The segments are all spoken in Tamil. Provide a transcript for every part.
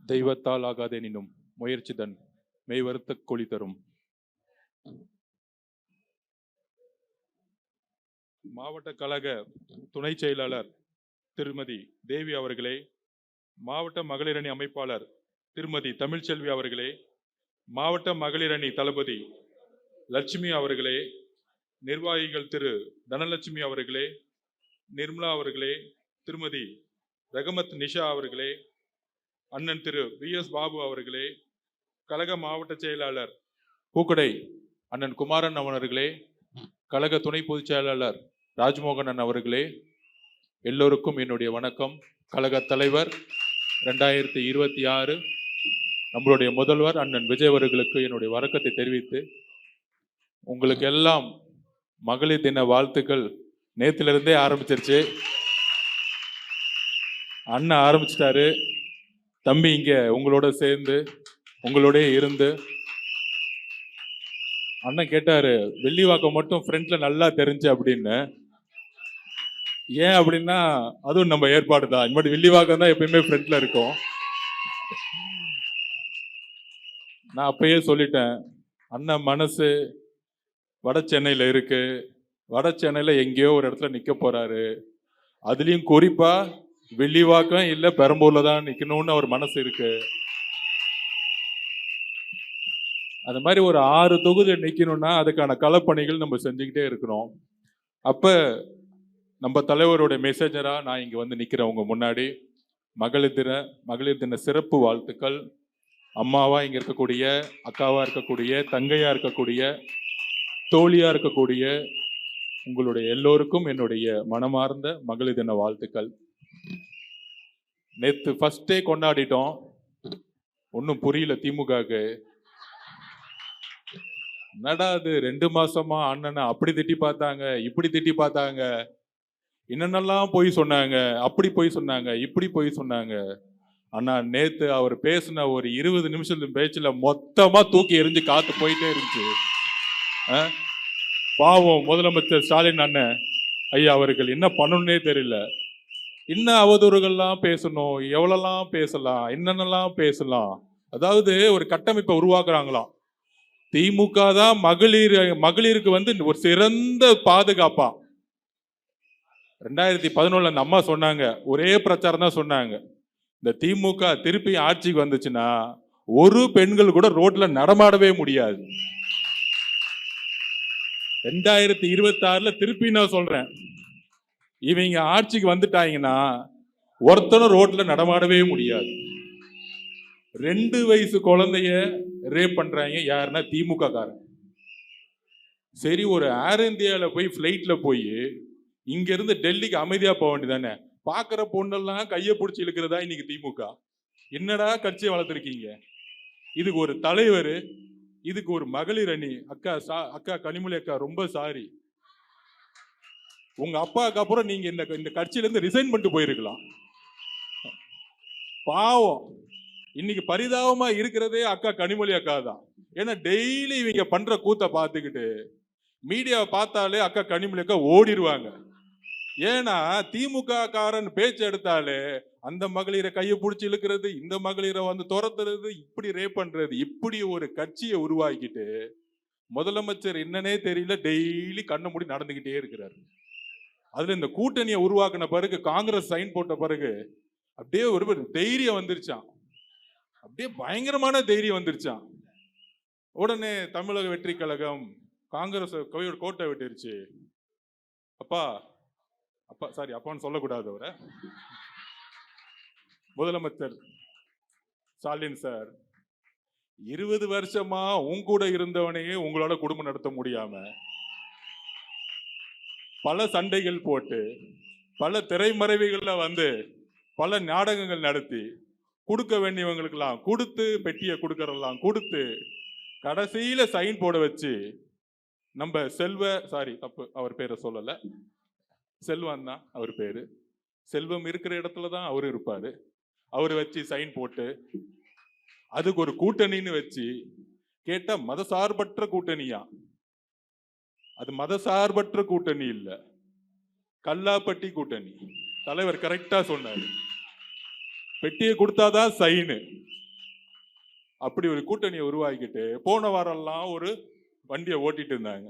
தெய்வத்தால் ஆகாதெனினும் முயற்சிதன் மெய்வருத்த கொளி தரும். மாவட்ட கழக துணை செயலாளர் திருமதி தேவி அவர்களே, மாவட்ட மகளிரணி அமைப்பாளர் திருமதி தமிழ்ச்செல்வி அவர்களே, மாவட்ட மகளிரணி தளபதி லட்சுமி அவர்களே, நிர்வாகிகள் திரு தனலட்சுமி அவர்களே, நிர்மலா அவர்களே, திருமதி ரகமத் நிஷா அவர்களே, அண்ணன் திரு BS பாபு அவர்களே, கழக மாவட்ட செயலாளர் பூக்கடை அண்ணன் குமாரன் அவர்களே, கழக துணை பொதுச் செயலாளர் ராஜ்மோகன் அவர்களே, எல்லோருக்கும் என்னுடைய வணக்கம். கழக தலைவர் 2026 நம்மளுடைய முதல்வர் அண்ணன் விஜய் அவர்களுக்கு என்னுடைய வணக்கத்தை தெரிவித்து, உங்களுக்கு எல்லாம் மகளிர் தின வாழ்த்துக்கள். நேத்திலிருந்தே ஆரம்பிச்சிருச்சு, அண்ணன் ஆரம்பிச்சிட்டாரு. தம்பி இங்க உங்களோட சேர்ந்து உங்களோட இருந்து அண்ணன் கேட்டாரு, வெள்ளிவாக்கம் மட்டும் ஃப்ரண்ட்ல நல்லா தெரிஞ்சு அப்படின்னு. ஏன் அப்படின்னா அதுவும் நம்ம ஏற்பாடு தான். இந்த மாதிரி வெள்ளிவாக்கம் தான் எப்பயுமே ஃப்ரண்ட்ல இருக்கும். நான் அப்பயே சொல்லிட்டேன், அண்ணன் மனசு வட சென்னையில இருக்கு. வட சென்னையில எங்கேயோ ஒரு இடத்துல நிக்க போறாரு. அதுலயும் குறிப்பா வெள்ளிவாக்கம் இல்ல பெரம்பூர்ல தான் நிக்கணும்னு அவர் மனசு இருக்கு. அந்த மாதிரி ஒரு 6 தொகுதி நிக்கணும்னா அதுக்கான களப்பணிகள் நம்ம செஞ்சுக்கிட்டே இருக்கிறோம். அப்ப நம்ம தலைவருடைய மெசேஜரா நான் இங்க வந்து நிக்கிறேன் உங்க முன்னாடி. மகளிர் தின சிறப்பு வாழ்த்துக்கள். அம்மாவா இங்க இருக்கக்கூடிய, அக்காவா இருக்கக்கூடிய, தங்கையா இருக்கக்கூடிய, தோழியா இருக்கக்கூடிய உங்களுடைய எல்லோருக்கும் என்னுடைய மனமார்ந்த மகளிர் தின வாழ்த்துக்கள். நேத்து ஃபர்ஸ்ட் டே கொண்டாடிட்டோம். ஒன்னும் புரியல திமுகக்கு. என்னடா அது 2 மாசமா அண்ணனை அப்படி திட்டி பார்த்தாங்க, இப்படி திட்டி பார்த்தாங்க, என்னென்னலாம் போய் சொன்னாங்க, அப்படி போய் சொன்னாங்க, இப்படி போய் சொன்னாங்க. ஆனா நேத்து அவர் பேசின ஒரு 20 நிமிஷத்து பேச்சுல மொத்தமா தூக்கி எறிஞ்சு காத்து போயிட்டே இருந்துச்சு. பாவம் முதலமைச்சர் ஸ்டாலின் அண்ணன் ஐயா அவர்கள் என்ன பண்ணணும்னே தெரியல. இன்னும் அவதூறுகள்லாம் பேசணும், எவ்வளவுலாம் பேசலாம், என்னென்னலாம் பேசலாம். அதாவது ஒரு கட்டமைப்பை உருவாக்குறாங்களாம். திமுக தான் மகளிருக்கு வந்து ஒரு சிறந்த பாதுகாப்பா. 2011 அந்த அம்மா சொன்னாங்க, ஒரே பிரச்சாரம் தான் சொன்னாங்க, இந்த திமுக திருப்பி ஆட்சிக்கு வந்துச்சுன்னா ஒரு பெண்கள் கூட ரோட்ல நடமாடவே முடியாது. 2026 திருப்பி நான் சொல்றேன், இவங்க ஆட்சிக்கு வந்துட்டாங்கன்னா ஒருத்தனும் ரோட்ல நடமாடவே முடியாது. 2 வயசு குழந்தைய ரேப் பண்றாங்க. யாருன்னா திமுக காரன். சரி, ஒரு ஏர் இந்தியால போய் பிளைட்ல போய் இங்க இருந்து டெல்லிக்கு அமைதியா போக வேண்டியதானே. பாக்குற பொண்ணெல்லாம் கையை பிடிச்சி இழுக்கிறதா இன்னைக்கு திமுக. என்னடா கட்சியை வளர்த்துருக்கீங்க? இதுக்கு ஒரு தலைவர், இதுக்கு ஒரு மகளிர் அணி. அக்கா கனிமொழி அக்கா ரொம்ப சாரி. உங்க அப்பாவுக்கு அப்புறம் நீங்க இந்த கட்சியில இருந்து ரிசைன் பண்ணிட்டு போயிருக்கலாம். பாவம். இன்னைக்கு பரிதாபமா இருக்கிறதே அக்கா கனிமொழி அக்கா தான். ஏன்னா டெய்லி இவங்க பண்ற கூத்த பார்த்துக்கிட்டு மீடியாவை பார்த்தாலே அக்கா கனிமொழி அக்கா ஓடிடுவாங்க. ஏன்னா திமுக காரன் பேச்சு எடுத்தாலே அந்த மகளிரை கையை பிடிச்சி இழுக்கிறது, இந்த மகளிரை வந்து துரத்துறது, இப்படி ரேப் பண்றது, இப்படி ஒரு கட்சியை உருவாக்கிட்டு முதலமைச்சர் என்னன்னே தெரியல டெய்லி கண்ணை மூடி நடந்துகிட்டே இருக்கிறாரு. அதுல இந்த கூட்டணியை உருவாக்கின பிறகு, காங்கிரஸ் சைன் போட்ட பிறகு அப்படியே ஒரு தைரியம் வந்துருச்சான். அப்படியே பயங்கரமான தைரியம் வந்துருச்சான். உடனே தமிழக வெற்றி கழகம் காங்கிரஸ் கோட்டை விட்டுருச்சு. அப்பா சாரி, அப்பான்னு சொல்லக்கூடாது அவரை. முதலமைச்சர் ஸ்டாலின் சார், 20 வருஷமா உங்க கூட இருந்தவனையே உங்களோட குடும்பம் நடத்த முடியாம பல சண்டைகள் போட்டு பல திரைமறைவுகள்ல வந்து பல நாடகங்கள் நடத்தி கொடுக்க வேண்டியவங்களுக்கெல்லாம் கொடுத்து, பெட்டியை கொடுக்கறதெல்லாம் கொடுத்து, கடைசியில சைன் போட வச்சு நம்ம அவர் பேரை சொல்லல, செல்வம் தான் அவர் பேரு. செல்வம் இருக்கிற இடத்துல தான் அவர் இருப்பாரு. அவரு வச்சு சைன் போட்டு அதுக்கு ஒரு கூட்டணின்னு வச்சு கேட்டா மதசார்பற்ற கூட்டணியா. அது மதசார்பற்ற கூட்டணி இல்ல, கல்லாப்பட்டி கூட்டணி. தலைவர் கரெக்டா சொன்னாரு. பெட்டியை கொடுத்தாதான் சைனு. அப்படி ஒரு கூட்டணியை உருவாக்கிட்டு போன வாரம்லாம் ஒரு வண்டியை ஓட்டிட்டு இருந்தாங்க.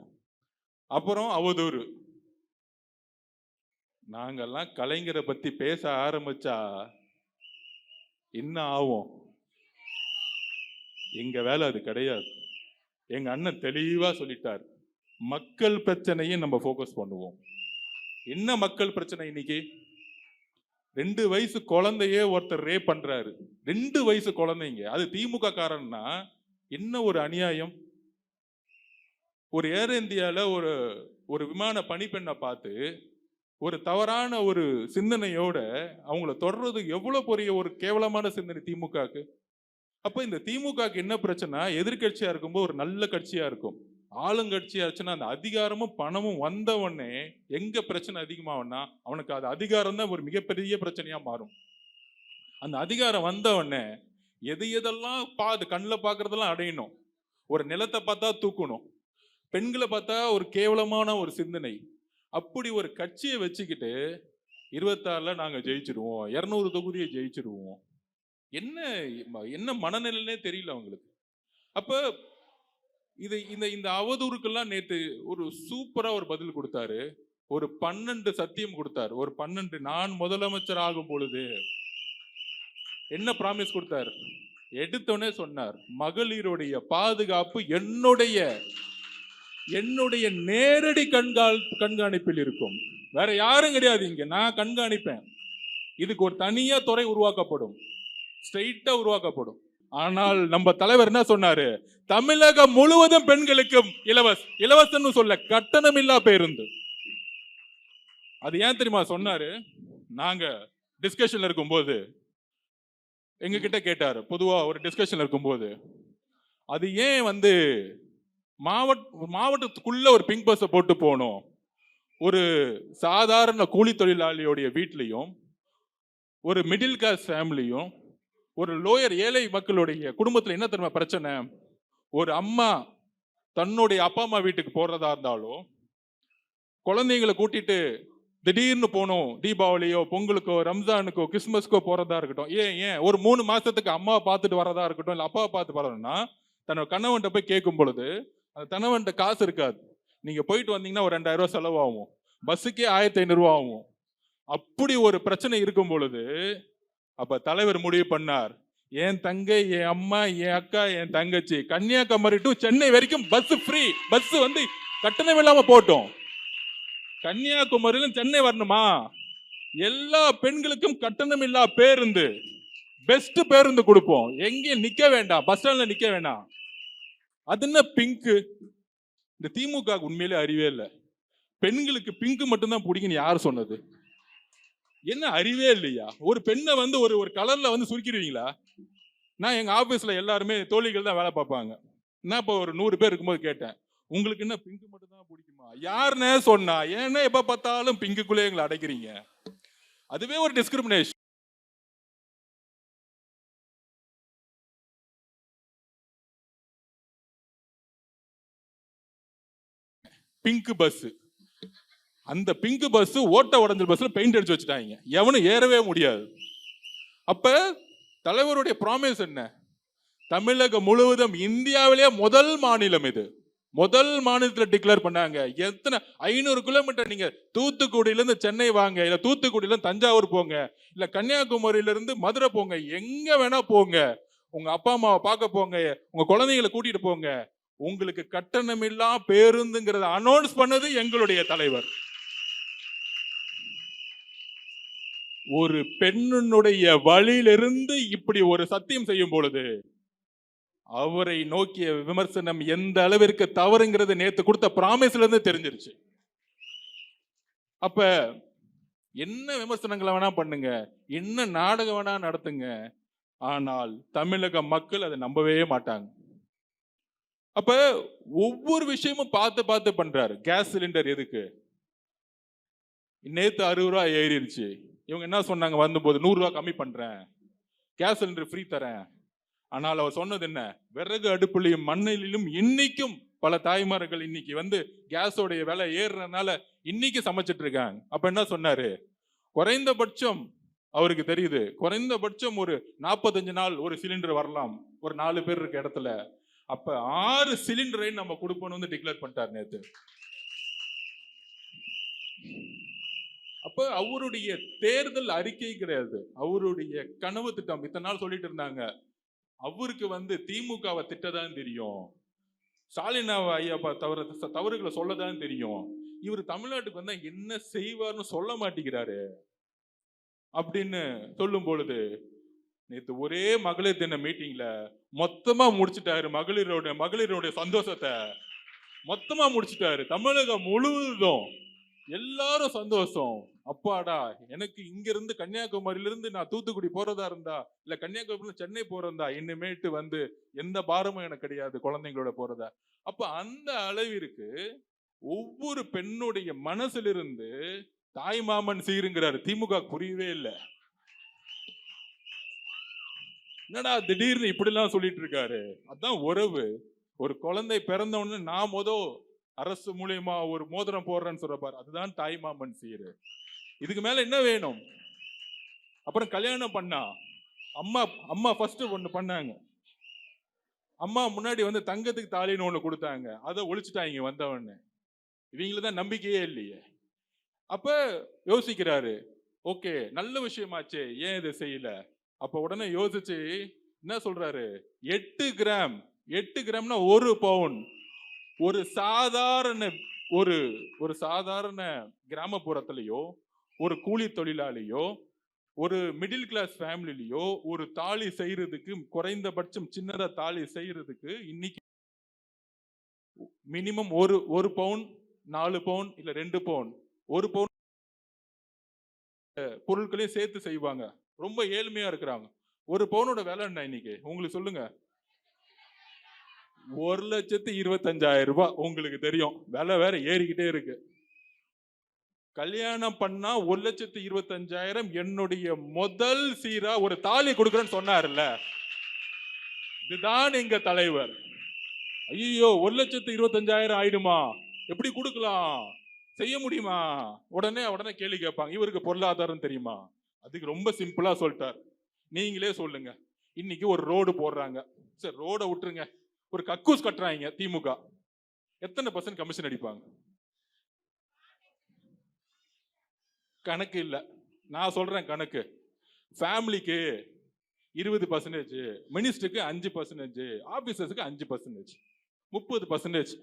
அப்புறம் அவதூறு. நாங்கெல்லாம் கலைஞரை பத்தி பேச ஆரம்பிச்சா என்ன ஆகும்? எங்க வேலை அது கிடையாது. எங்க அண்ணன் தெளிவா சொல்லிட்டார், மக்கள் பிரச்சனையை நம்ம போக்கஸ் பண்ணுவோம். என்ன மக்கள் பிரச்சனை? இன்னைக்கு 2 வயசு குழந்தையே ஒருத்தர் ரேப் பண்றாரு. 2 வயசு குழந்தைங்க. அது திமுக காரன்னா என்ன ஒரு அநியாயம்! ஒரு ஏர் இந்தியால ஒரு விமான பணிப்பெண்ணை பார்த்து ஒரு தவறான ஒரு சிந்தனையோட அவங்கள தொடர்றது எவ்வளவு பெரிய ஒரு கேவலமான சிந்தனை திமுகக்கு. அப்ப இந்த திமுகக்கு என்ன பிரச்சனை? எதிர்கட்சியா இருக்கும்போது ஒரு நல்ல கட்சியா இருக்கும். ஆளுங்கட்சியாச்சுன்னா அந்த அதிகாரமும் பணமும் வந்தவொடனே எங்க பிரச்சனை அதிகமாகும்னா அவனுக்கு அது அதிகாரம் தான் ஒரு மிகப்பெரிய பிரச்சனையா மாறும். அந்த அதிகாரம் வந்தவொடனே எதெல்லாம் கண்ணில் பார்க்கறதெல்லாம் அடையணும். ஒரு நிலத்தை பார்த்தா தூக்கணும், பெண்களை பார்த்தா ஒரு கேவலமான ஒரு சிந்தனை. அப்படி ஒரு கட்சியை வச்சுக்கிட்டு 26ல நாங்க ஜெயிச்சிருவோம், 200 தொகுதியை ஜெயிச்சிருவோம். என்ன மனநிலைன்னே தெரியல அவங்களுக்கு. அப்ப இந்த அவதூறுக்கெல்லாம் நேத்து ஒரு சூப்பரா ஒரு பதில் கொடுத்தாரு. ஒரு 12 சத்தியம் கொடுத்தாரு. ஒரு 12 நான் முதலமைச்சர் ஆகும் பொழுது என்ன பிராமிஸ் கொடுத்தார்? எடுத்தோடனே சொன்னார், மகளிருடைய பாதுகாப்பு என்னுடைய நேரடி கண்காணிப்பில் இருக்கும். வேற யாரும் கிடையாது, இங்க நான் கண்காணிப்பேன். இதுக்கு ஒரு தனியா துறை உருவாக்கப்படும், ஸ்ட்ரெயிட்டா உருவாக்கப்படும். ஆனால் நம்ம தலைவர் என்ன சொன்னாரு? தமிழகம் முழுவதும் பெண்களுக்கு இலவசம்னு சொல்ல, கட்டணமில்லா பேருந்து. அது ஏன் தெரியுமா சொன்னாரு? நாங்க டிஸ்கஷன்ல இருக்கும்போது எங்க கிட்ட கேட்டாரு. பொதுவா ஒரு டிஸ்கஷன்ல இருக்கும்போது அது ஏன் மாவட்டத்துக்குள்ள ஒரு பிங்க் பஸ் போட்டு போகணும்? ஒரு சாதாரண கூலி தொழிலாளியோடைய வீட்லையும் ஒரு மிடில் கிளாஸ் ஃபேமிலியும் ஒரு லோயர் ஏழை மக்களுடைய குடும்பத்தில் என்ன தெரியுமா பிரச்சனை? ஒரு அம்மா தன்னுடைய அப்பா அம்மா வீட்டுக்கு போறதா இருந்தாலும், குழந்தைங்களை கூட்டிட்டு திடீர்னு போகணும், தீபாவளியோ பொங்கலுக்கோ ரம்ஜானுக்கோ கிறிஸ்துமஸ்க்கோ போறதா இருக்கட்டும், ஏன் ஒரு 3 மாசத்துக்கு அம்மாவை பார்த்துட்டு வரதா இருக்கட்டும், இல்லை அப்பாவை பார்த்து வரணும்னா தன்னோட கணவன்கிட்ட போய் கேட்கும் பொழுது அந்த கணவன்கிட்ட காசு இருக்காது. நீங்க போயிட்டு வந்தீங்கன்னா ஒரு 2000 ரூபாய் செலவாகும், பஸ்ஸுக்கே 1500 ரூபாய் ஆகும். அப்படி ஒரு பிரச்சனை இருக்கும் பொழுது அப்ப தலைவர் முடிவு பண்ணார், என் தங்கை, என் அம்மா, என் அக்கா, என் தங்கச்சி கன்னியாகுமரி டு சென்னை வரைக்கும் பஸ் ஃப்ரீ. பஸ் கட்டணம் இல்லாம போட்டோம். கன்னியாகுமரியிலும் சென்னை வரணுமா, எல்லா பெண்களுக்கும் கட்டணம் இல்லா பேருந்து, பெஸ்ட் பேருந்து கொடுப்போம். எங்கேயும் நிக்க வேண்டாம், பஸ் ஸ்டாண்ட்ல நிக்க வேண்டாம். அது என்ன பிங்க்? இந்த திமுக உண்மையிலே அறிவே இல்லை. பெண்களுக்கு பிங்க் மட்டும்தான் பிடிக்குன்னு யார் சொன்னது? என்ன அறிவே இல்லையா? ஒரு பெண்ணை ஒரு கலர்ல சுருக்கிடுவீங்களா? நான் எங்க ஆபீஸ்ல எல்லாருமே தோழிகள் தான் வேலை பார்ப்பாங்க. நான் இப்போ ஒரு 100 பேர் இருக்கும்போது கேட்டேன், உங்களுக்கு என்ன பிங்க் மட்டும் தான் பிடிக்குமா? யாருன்னு சொன்னா? ஏன்னா எப்ப பார்த்தாலும் பிங்குக்குள்ளே எங்களை அடைக்கிறீங்க. அதுவே ஒரு டிஸ்கிரிமினேஷன். பிங்க் பஸ், அந்த பிங்க் பஸ் ஓட்ட உடஞ்ச பஸ்ல பெயிண்ட் அடிச்சு வச்சுட்டாங்க, எவனும் ஏறவே முடியாது. அப்ப தலைவருடைய ப்ராமிஸ் என்ன? தமிழகம் முழுவதும் இந்தியாவிலேயே முதல் மாநிலம் இது. முதல் மாநிலத்தில் டிக்ளேர் பண்ணாங்க. எத்தனை 500 கிலோமீட்டர் நீங்க தூத்துக்குடியில இருந்து சென்னை வாங்க, இல்ல தூத்துக்குடியில இருந்து தஞ்சாவூர் போங்க, இல்ல கன்னியாகுமரியில இருந்து மதுரை போங்க, எங்க வேணா போங்க, உங்க அப்பா அம்மாவை பார்க்க போங்க, உங்க குழந்தைகளை கூட்டிட்டு போங்க, உங்களுக்கு கட்டணமில்லா பேருந்துங்கிறத அனௌன்ஸ் பண்ணது எங்களுடைய தலைவர். ஒரு பெண்ணுடைய வழியிலிருந்து இப்படி ஒரு சத்தியம் செய்யும் பொழுது அவரை நோக்கிய விமர்சனம் எந்த அளவிற்கு தவறுங்கிறது நேத்து கொடுத்த பிராமிஸ்ல இருந்து தெரிஞ்சிருச்சு. அப்ப என்ன விமர்சனங்களை வேணா பண்ணுங்க, என்ன நாடகம் வேணா நடத்துங்க, ஆனால் தமிழக மக்கள் அதை நம்பவே மாட்டாங்க. அப்ப ஒவ்வொரு விஷயமும் பார்த்து பார்த்து பண்றாரு. கேஸ் சிலிண்டர் எதுக்கு? நேத்து 60 ரூபாய் ஏறிடுச்சு. இவங்க என்ன சொன்னாங்க? வரும்போது 100 ரூபாய் கம்மி பண்றேன், கேஸ் சிலிண்டர் ஃப்ரீ தரேன். ஆனால் அவர் சொன்னது என்ன? விறகு அடுப்புலையும் மண்ணிலும் இன்னைக்கும் பல தாய்மார்கள் இன்னைக்கு கேஸோடைய விலை ஏறுறதுனால இன்னைக்கு சமைச்சிட்டு இருக்காங்க. அப்ப என்ன சொன்னாரு? குறைந்தபட்சம் அவருக்கு தெரியுது குறைந்தபட்சம் ஒரு 45 நாள் ஒரு சிலிண்டர் வரலாம் ஒரு 4 பேர் இருக்க இடத்துல. அப்ப 6 சிலிண்டரை நம்ம கொடுப்போம்னு டிக்ளேர் பண்ணிட்டார் நேத்து. அப்ப அவருடைய தேர்தல் அறிக்கை கிடையாது, அவருடைய கனவு திட்டம். இத்தனை நாள் சொல்லிட்டு இருந்தாங்க அவருக்கு திமுகவை திட்டதான் தெரியும், ஸ்டாலின் ஐயா தவறுகளை சொல்லதான் தெரியும், இவர் தமிழ்நாட்டுக்கு வந்தா என்ன செய்வார்னு சொல்ல மாட்டேங்கிறாரு அப்படின்னு சொல்லும் பொழுது, நேத்து ஒரே மகளிர் தின மீட்டிங்ல மொத்தமா முடிச்சிட்டாரு. மகளிருடைய சந்தோஷத்தை மொத்தமா முடிச்சிட்டாரு. தமிழகம் முழுவதும் எல்லாரும் சந்தோஷம். அப்பாடா, எனக்கு இங்க இருந்து கன்னியாகுமரியில இருந்து நான் தூத்துக்குடி போறதா இருந்தா, இல்ல கன்னியாகுமரியில சென்னை போறதா, இனிமேட்டு எந்த பாரமும் எனக்கு கிடையாது குழந்தைங்களோட போறதா. அப்ப அந்த அளவிற்கு ஒவ்வொரு பெண்ணுடைய மனசிலிருந்து தாய் மாமன் சீருங்கிறாரு. திமுக புரியவே இல்லை. என்னடா திடீர்னு இப்படி எல்லாம் சொல்லிட்டு இருக்காரு. அதான் உறவு. ஒரு குழந்தை பிறந்த உடனே நான் அரசு மூலியமா ஒரு மோதிரம் போடுறேன்னு சொல்றப்பாரு, அதுதான் தாய் மாமன் சீரு. இதுக்கு மேல என்ன வேணும்? அப்புறம் கல்யாணம் பண்ணா அம்மா ஃபர்ஸ்ட் ஒண்ணு பண்ணாங்க. அம்மா முன்னாடி தங்கத்துக்கு தாலின்னு ஒண்ணு கொடுத்தாங்க, அதை ஒழிச்சுட்டாங்க வந்தவன்னு. இவங்களுதான் நம்பிக்கையே இல்லையே. அப்ப யோசிக்கிறாரு, ஓகே நல்ல விஷயமாச்சே, ஏன் இதை செய்யல? அப்ப உடனே யோசிச்சு என்ன சொல்றாரு, 8 கிராம்னா 1 பவுன். ஒரு சாதாரண கிராமப்புறத்திலேயோ, ஒரு கூலி தொழிலாளியோ, ஒரு மிடில் கிளாஸ் ஃபேமிலியோ ஒரு தாலி செய்யறதுக்கு, குறைந்தபட்சம் சின்னதா தாலி செய்யறதுக்கு இன்னைக்கு மினிமம் ஒரு பவுன், 4 பவுன் இல்ல 2 பவுன், 1 பவுன் பொருட்களையும் சேர்த்து செய்வாங்க. ரொம்ப ஏழ்மையா இருக்கிறாங்க. 1 பவுனோட விலை என்ன இன்னைக்கு உங்களுக்கு சொல்லுங்க? 1,25,000 ரூபாய். உங்களுக்கு தெரியும், விலை வேற ஏறிக்கிட்டே இருக்கு. கல்யாணம் பண்ணா 1,25,000 என்னுடைய முதல் சீரா ஒரு தாலி கொடுக்குறேன்னு சொன்னார்ல, இதுதான் எங்க தலைவர். ஐயோ 1,25,000 ஆயிடுமா, எப்படி கொடுக்கலாம், செய்ய முடியுமா? உடனே கேள்வி கேட்பாங்க, இவருக்கு பொருளாதாரம் தெரியுமா? அதுக்கு ரொம்ப சிம்பிளா சொல்லிட்டார், நீங்களே சொல்லுங்க. இன்னைக்கு ஒரு ரோடு போடுறாங்க, சரி ரோட விட்டுருங்க, ஒரு கக்கூஸ் கட்டுறாங்க திமுக, எத்தனை % கமிஷன் அடிப்பாங்க? கணக்கு இல்ல, நான் சொல்றேன் கணக்கு. ஃபேமிலிக்கு 20%, மினிஸ்டருக்கு 5%, ஆபீசர்ஸுக்கு 5%, 30%.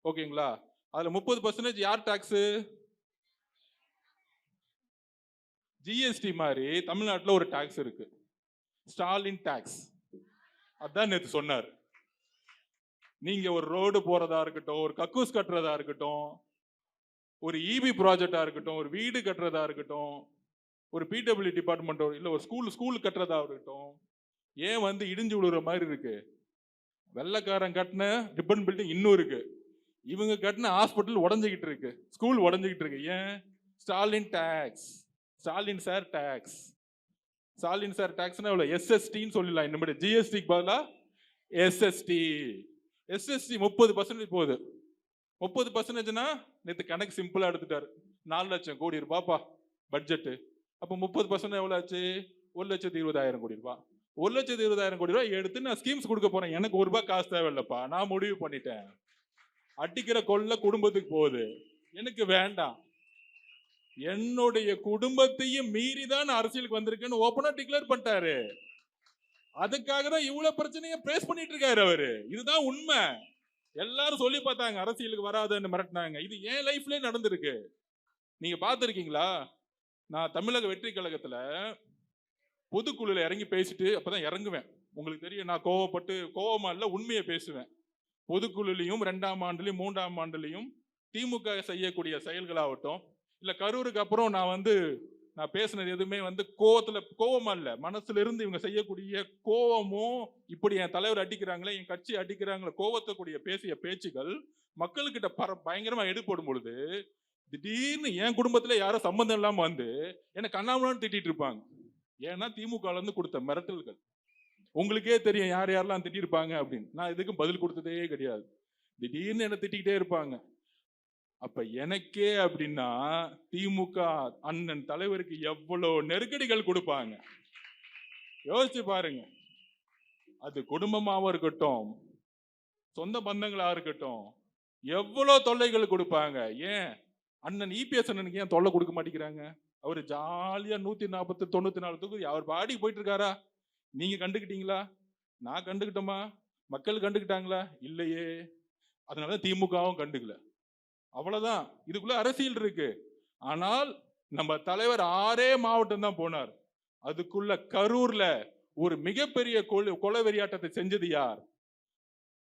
ஓகேங்களா? அதுல 30% யார் டாக்ஸ்? ஜிஎஸ்டி மாதிரி தமிழ்நாட்டில் ஒரு டாக்ஸ் இருக்கு, ஸ்டாலின் டாக்ஸ். அதான் நேத்து சொன்னார். நீங்க ஒரு ரோடு போறதா இருக்கட்டும், ஒரு கக்கூஸ் கட்டுறதா இருக்கட்டும், ஒரு இபி ப்ராஜெக்டா இருக்கட்டும், ஒரு வீடு கட்டுறதா இருக்கட்டும், ஒரு பிடபிள்யூ டிபார்ட்மெண்ட் இல்ல ஒரு ஸ்கூல் கட்டுறதா இருக்கட்டும், ஏன் இடிஞ்சு விழுற மாதிரி இருக்கு? வெள்ளக்காரன் கட்டின ரிப்பன் பில்டிங் இன்னும் இருக்கு, இவங்க கட்டின ஹாஸ்பிட்டல் உடஞ்சிக்கிட்டு இருக்கு, ஸ்கூல் உடஞ்சிக்கிட்டு இருக்கு. ஏன்? Stalin tax. Stalin sir tax. Stalin sir டாக்ஸ்னா எவ்வளவு? எஸ்எஸ்டின்னு சொல்லலாம். இனிமேல் ஜிஎஸ்டிக்கு பதிலா எஸ்எஸ்டி. எஸ்எஸ்டி 30% போகுது. 30%னா நேற்று கணக்கு சிம்பிளா எடுத்துட்டாரு, 4 லட்சம் கோடி ரூபாய்ப்பா பட்ஜெட். அப்ப 30% எவ்வளவு ஆச்சு? 1,20,000 கோடி ரூபாய். 1,20,000 கோடி ரூபாய் எடுத்து நான் ஸ்கீம்ஸ் கொடுக்க போறேன். எனக்கு ₹1 காசு தேவையில்லப்பா, நான் முடிவு பண்ணிட்டேன். அடிக்கிற கொள்ள குடும்பத்துக்கு போகுது, எனக்கு வேண்டாம். என்னுடைய குடும்பத்தையும் மீறிதான் அரசியலுக்கு வந்திருக்கேன்னு ஓப்பனா டிக்ளேர் பண்ணிட்டாரு. அதுக்காக தான் இவ்வளவு பிரச்சனையை பேஸ் பண்ணிட்டு இருக்காரு அவரு. இதுதான் உண்மை. எல்லாரும் சொல்லி பார்த்தாங்க அரசியலுக்கு வராதுன்னு மிரட்டினாங்க. இது என் லைஃப்லயே நடந்திருக்கு. நீங்க பார்த்திருக்கீங்களா? நான் தமிழக வெற்றி கழகத்துல பொதுக்குழுல இறங்கி பேசிட்டு அப்பதான் இறங்குவேன். உங்களுக்கு தெரியும், நான் கோவமா இல்ல, உண்மையை பேசுவேன். பொதுக்குழுலையும் 2ஆம் ஆண்டுலையும் 3ஆம் ஆண்டுலையும் திமுக செய்யக்கூடிய செயல்களாகட்டும், இல்ல கரூருக்கு அப்புறம் நான் பேசினது எதுவுமே கோவமா இல்ல, மனசுல இருந்து இவங்க செய்யக்கூடிய கோவமும், இப்படி என் தலைவர் அடிக்கிறாங்களே, என் கட்சி அடிக்கிறாங்களே, கோவத்தக்கூடிய பேசிய பேச்சுகள் மக்கள்கிட்ட பயங்கரமா எடுப்படும் பொழுது, திடீர்னு என் குடும்பத்துல யாரும் சம்பந்தம் இல்லாம என்ன கண்ணாமலான்னு திட்டிட்டு இருப்பாங்க. ஏன்னா திமுக இருந்து கொடுத்த மிரட்டல்கள். உங்களுக்கே தெரியும் யார் யாரெல்லாம் திட்டிருப்பாங்க அப்படின்னு. நான் இதுக்கும் பதில் கொடுத்ததே கிடையாது. திடீர்னு என்ன திட்டிக்கிட்டே இருப்பாங்க. அப்ப எனக்கே அப்படின்னா திமுக அண்ணன் தலைவருக்கு எவ்வளவு நெருக்கடிகள் கொடுப்பாங்க யோசிச்சு பாருங்க. அது குடும்பமாவும் இருக்கட்டும், சொந்த பந்தங்களா இருக்கட்டும், எவ்வளவு தொல்லைகள் கொடுப்பாங்க. ஏன் அண்ணன் இபிஎஸ் அண்ணனுக்கு ஏன் தொல்லை கொடுக்க மாட்டேங்கிறாங்க? அவரு ஜாலியா 194 தொகுதி அவர் பாடி போயிட்டு இருக்காரா? நீங்க கண்டுக்கிட்டீங்களா? நான் கண்டுக்கிட்டோமா? மக்கள் கண்டுக்கிட்டாங்களா? இல்லையே. அதனால திமுகவும் கண்டுக்கல. அவ்வளவுதான். இதுக்குள்ள அரசியல் இருக்கு. ஆனால் நம்ம தலைவர் 6 மாவட்டம் தான் போனார். அதுக்குள்ள கரூர்ல ஒரு மிகப்பெரிய கொலை வெறியாட்டத்தை செஞ்சது யார்?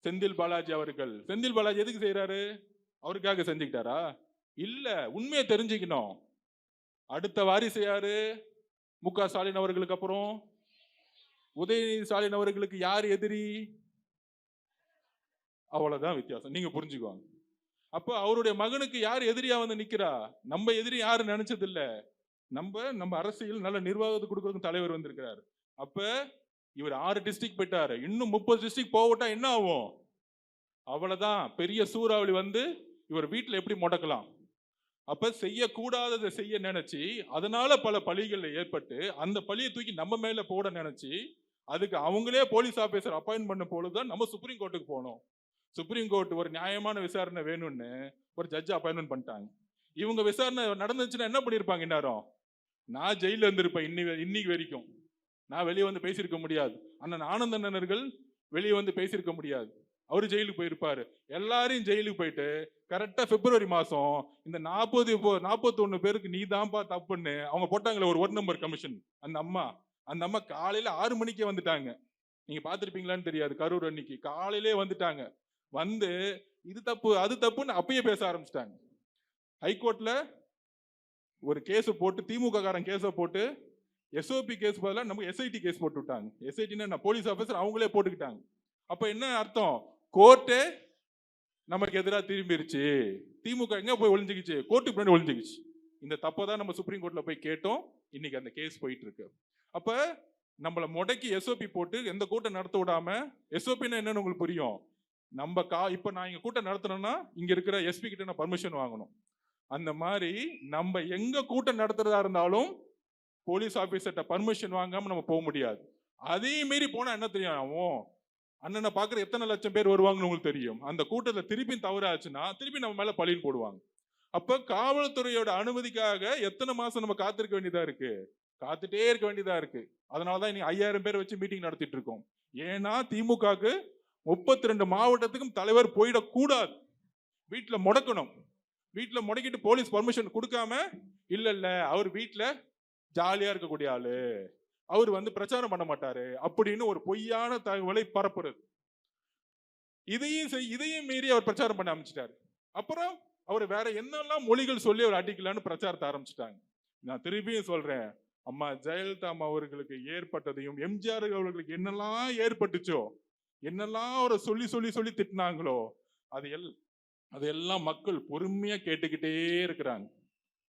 செந்தில் பாலாஜி அவர்கள். செந்தில் பாலாஜி எதுக்கு செய்யறாரு? அவருக்காக செஞ்சுக்கிட்டாரா? இல்ல. உண்மையை தெரிஞ்சுக்கணும். அடுத்த வாரிசு யாரு? மு.க. ஸ்டாலின் அவர்களுக்கு அப்புறம் உதயநிதி ஸ்டாலின் அவர்களுக்கு யார் எதிரி? அவ்வளவுதான் வித்தியாசம். நீங்க புரிஞ்சுக்குவாங்க. அப்ப அவருடைய மகனுக்கு யார் எதிரியா வந்து நிக்கிறா? நம்ம எதிரி யாரு நினைச்சது இல்ல. நம்ம அரசியல் நல்ல நிர்வாகத்துக்கு கொடுக்கறதுக்கு தலைவர் வந்திருக்கிறார். அப்ப இவர் 6 டிஸ்ட்ரிக்ட் போயிட்டாரு. இன்னும் 30 டிஸ்ட்ரிக்ட் போகட்டா என்ன ஆகும்? அவ்வளவுதான். பெரிய சூறாவளி வந்து இவர் வீட்டுல எப்படி முடக்கலாம்? அப்ப செய்யக்கூடாததை செய்ய நினைச்சு அதனால பல பழிகள் ஏற்பட்டு அந்த பழியை தூக்கி நம்ம மேல போட நினைச்சு அதுக்கு அவங்களே போலீஸ் ஆபீசர் அப்பாயின்ட் பண்ண பொழுதுதான் நம்ம சுப்ரீம் கோர்ட்டுக்கு போனோம். சுப்ரீம் கோர்ட் ஒரு நியாயமான விசாரணை வேணும்னு ஒரு ஜட்ஜ் அப்பாயின்மெண்ட் பண்ணிட்டாங்க. இவங்க விசாரணை நடந்துச்சுன்னா என்ன பண்ணிருப்பாங்க? இந்நேரம் நான் ஜெயில இருந்திருப்பேன். இன்னைக்கு வரைக்கும் நான் வெளியே வந்து பேசியிருக்க முடியாது. அண்ணன் ஆனந்தண்ணர்கள் வெளியே வந்து பேசியிருக்க முடியாது. அவரு ஜெயிலுக்கு போயிருப்பாரு. எல்லாரையும் ஜெயிலுக்கு போயிட்டு கரெக்டா பிப்ரவரி மாசம் இந்த 41 பேருக்கு நீ தான்ப்பா தப்புன்னு அவங்க போட்டாங்களே ஒரு நம்பர் கமிஷன். அந்த அம்மா காலையில 6 மணிக்கே வந்துட்டாங்க. நீங்க பாத்திருப்பீங்களான்னு தெரியாது. கரூர் அன்னைக்கு காலையிலே வந்துட்டாங்க. வந்து இது தப்பு அது தப்புன்னு அப்பயே பேச ஆரம்பிச்சிட்டாங்க. ஹைகோர்ட்ல ஒரு கேஸ் போட்டு திமுக காரன் கேஸ போட்டு எஸ்ஓபி கேஸ் பதிலா நமக்கு எஸ்ஐடி கேஸ் போட்டு விட்டாங்க. எஸ்ஐடினா போலீஸ் ஆபீசர் அவங்களே போட்டுக்கிட்டாங்க. அப்ப என்ன அர்த்தம்? கோர்ட்டே நமக்கு எதிராக திரும்பிருச்சு. திமுக எங்க போய் ஒளிஞ்சுக்கிச்சு? கோர்ட்டுக்கு பின்னாடி ஒளிஞ்சுக்கிச்சு. இந்த தப்பதான் நம்ம சுப்ரீம் கோர்ட்ல போய் கேட்டோம். இன்னைக்கு அந்த கேஸ் போயிட்டு இருக்கு. அப்ப நம்மள முடக்கி எஸ்ஓபி போட்டு எந்த கூட்டம் நடத்த விடாம, எஸ்ஓபின்னா என்னன்னு உங்களுக்கு புரியும். இப்ப நான் இங்க கூட்டம் நடத்தணும்னா இங்க இருக்கிற எஸ்பி கிட்ட நான் பர்மிஷன் வாங்கணும். அந்த மாதிரி நம்ம எங்க கூட்டம் நடத்துறதா இருந்தாலும் போலீஸ் ஆபீசர்கிட்ட பர்மிஷன் வாங்காம நம்ம போக முடியாது. அதே மீறி போனா என்ன தெரியும்? அண்ணனை பாக்குற எத்தனை லட்சம் பேர் வருவாங்கன்னு உங்களுக்கு தெரியும். அந்த கூட்டத்துல திருப்பி தவறாச்சுன்னா திருப்பி நம்ம மேல பழின்னு போடுவாங்க. அப்ப காவல்துறையோட அனுமதிக்காக எத்தனை மாசம் நம்ம காத்திருக்க வேண்டியதா இருக்கு? காத்துட்டே இருக்க வேண்டியதா இருக்கு. அதனாலதான் இனி 5000 பேர் வச்சு மீட்டிங் நடத்திட்டு இருக்கோம். ஏன்னா திமுகக்கு 32 மாவட்டத்துக்கும் தலைவர் போயிடக்கூடாது. வீட்டுல முடக்கணும். வீட்டுல முடக்கிட்டு போலீஸ் பர்மிஷன் கொடுக்காம இல்ல அவர் வீட்டுல ஜாலியா இருக்கக்கூடிய ஆளு, அவர் வந்து பிரச்சாரம் பண்ண மாட்டாரு அப்படின்னு ஒரு பொய்யான தகவலை பரப்புறது. இதையும் மீறி அவர் பிரச்சாரம் பண்ண ஆரம்பிச்சிட்டாரு. அப்புறம் அவர் வேற என்னெல்லாம் மொழிகள் சொல்லி அவர் அடிக்கலான்னு பிரச்சாரத்தை ஆரம்பிச்சிட்டாங்க. நான் திருப்பியும் சொல்றேன், அம்மா ஜெயலலிதா அவர்களுக்கு ஏற்பட்டதையும் எம்ஜிஆர் அவர்களுக்கு என்னெல்லாம் ஏற்பட்டுச்சோ, என்னெல்லாம் அவரை சொல்லி சொல்லி சொல்லி திட்டினாங்களோ அதையெல்லாம் மக்கள் பொறுமையா கேட்டுக்கிட்டே இருக்கிறாங்க.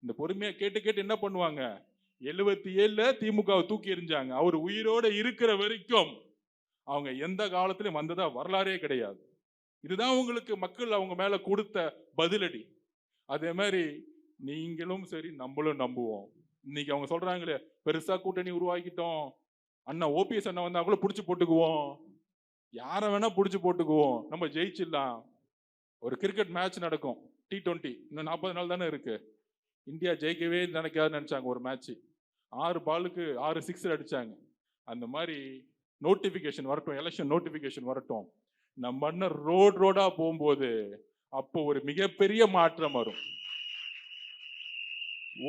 இந்த பொறுமையா கேட்டு கேட்டு என்ன பண்ணுவாங்க? 77ல திமுகவை தூக்கி எறிஞ்சாங்க. அவர் உயிரோட இருக்கிற வரைக்கும் அவங்க எந்த காலத்திலும் வந்ததா வரலாறே கிடையாது. இதுதான் உங்களுக்கு மக்கள் அவங்க மேல கொடுத்த பதிலடி. அதே மாதிரி நீங்களும் சரி நம்மளும் நம்புவோம். இன்னைக்கு அவங்க சொல்றாங்களே பெருசா கூட்டணி உருவாக்கிட்டோம், அண்ணா ஓபிஎஸ் அண்ணா வந்தா கூட புடிச்சு போட்டுக்குவோம், யார வேணா புடிச்சு போட்டுக்குவோம், நம்ம ஜெயிச்சிடலாம். ஒரு கிரிக்கெட் மேட்ச் நடக்கும் T20, இன்னும் 40 நாள் தானே இருக்கு. இந்தியா ஜெயிக்கவே நினைக்காதுன்னு நினைச்சாங்க. ஒரு மேட்ச் 6 பாலுக்கு 6 சிக்ஸர் அடிச்சாங்க. அந்த மாதிரி நோட்டிபிகேஷன் வரட்டும், எலெக்ஷன் நோட்டிபிகேஷன் வரட்டும். நம்ம அண்ணன் ரோடா போகும்போது அப்போ ஒரு மிகப்பெரிய மாற்றம் வரும்.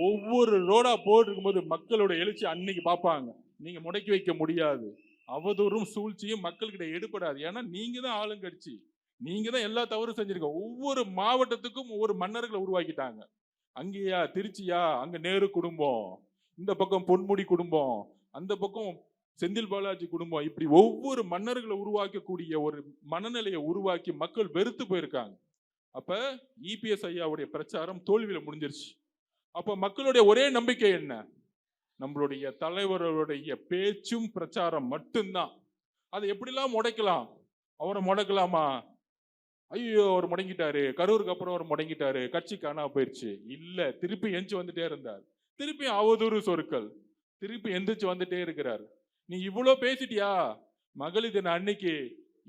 ஒவ்வொரு ரோடா போயிருக்கும் போது மக்களோட எழுச்சி அன்னைக்கு பார்ப்பாங்க. நீங்க முடக்கி வைக்க முடியாது. அவதூறும் சூழ்ச்சியும் மக்கள்கிட்ட எடுபடாது. ஏன்னா நீங்க தான் ஆளுங்கட்சி, நீங்க தான் எல்லா தவறும் செஞ்சிருக்க. ஒவ்வொரு மாவட்டத்துக்கும் ஒவ்வொரு மன்னர்களை உருவாக்கிட்டாங்க. அங்கேயா திருச்சியா, அங்க நேரு குடும்பம், இந்த பக்கம் பொன்முடி குடும்பம், அந்த பக்கம் செந்தில் பாலாஜி குடும்பம், இப்படி ஒவ்வொரு மன்னர்களை உருவாக்கக்கூடிய ஒரு மனநிலையை உருவாக்கி மக்கள் வெறுத்து போயிருக்காங்க. அப்ப இபிஎஸ் ஐயாவுடைய பிரச்சாரம் தோல்வியில முடிஞ்சிருச்சு. அப்ப மக்களுடைய ஒரே நம்பிக்கை என்ன? நம்மளுடைய தலைவர்களுடைய பேச்சும் பிரச்சாரம் மட்டும்தான். அதை எப்படிலாம் முடக்கலாம்? அவரை முடக்கலாமா? ஐயோ அவர் முடங்கிட்டாரு, கரூருக்கு அப்புறம் அவர் முடங்கிட்டாரு, கட்சி காணாம போயிடுச்சு. இல்ல, திருப்பி எந்திச்சு வந்துட்டே இருந்தார். திருப்பி அவதூறு சொற்கள், திருப்பி எந்திரிச்சு வந்துட்டே இருக்கிறார். நீ இவ்வளோ பேசிட்டியா? மகளிர் தின அன்னைக்கு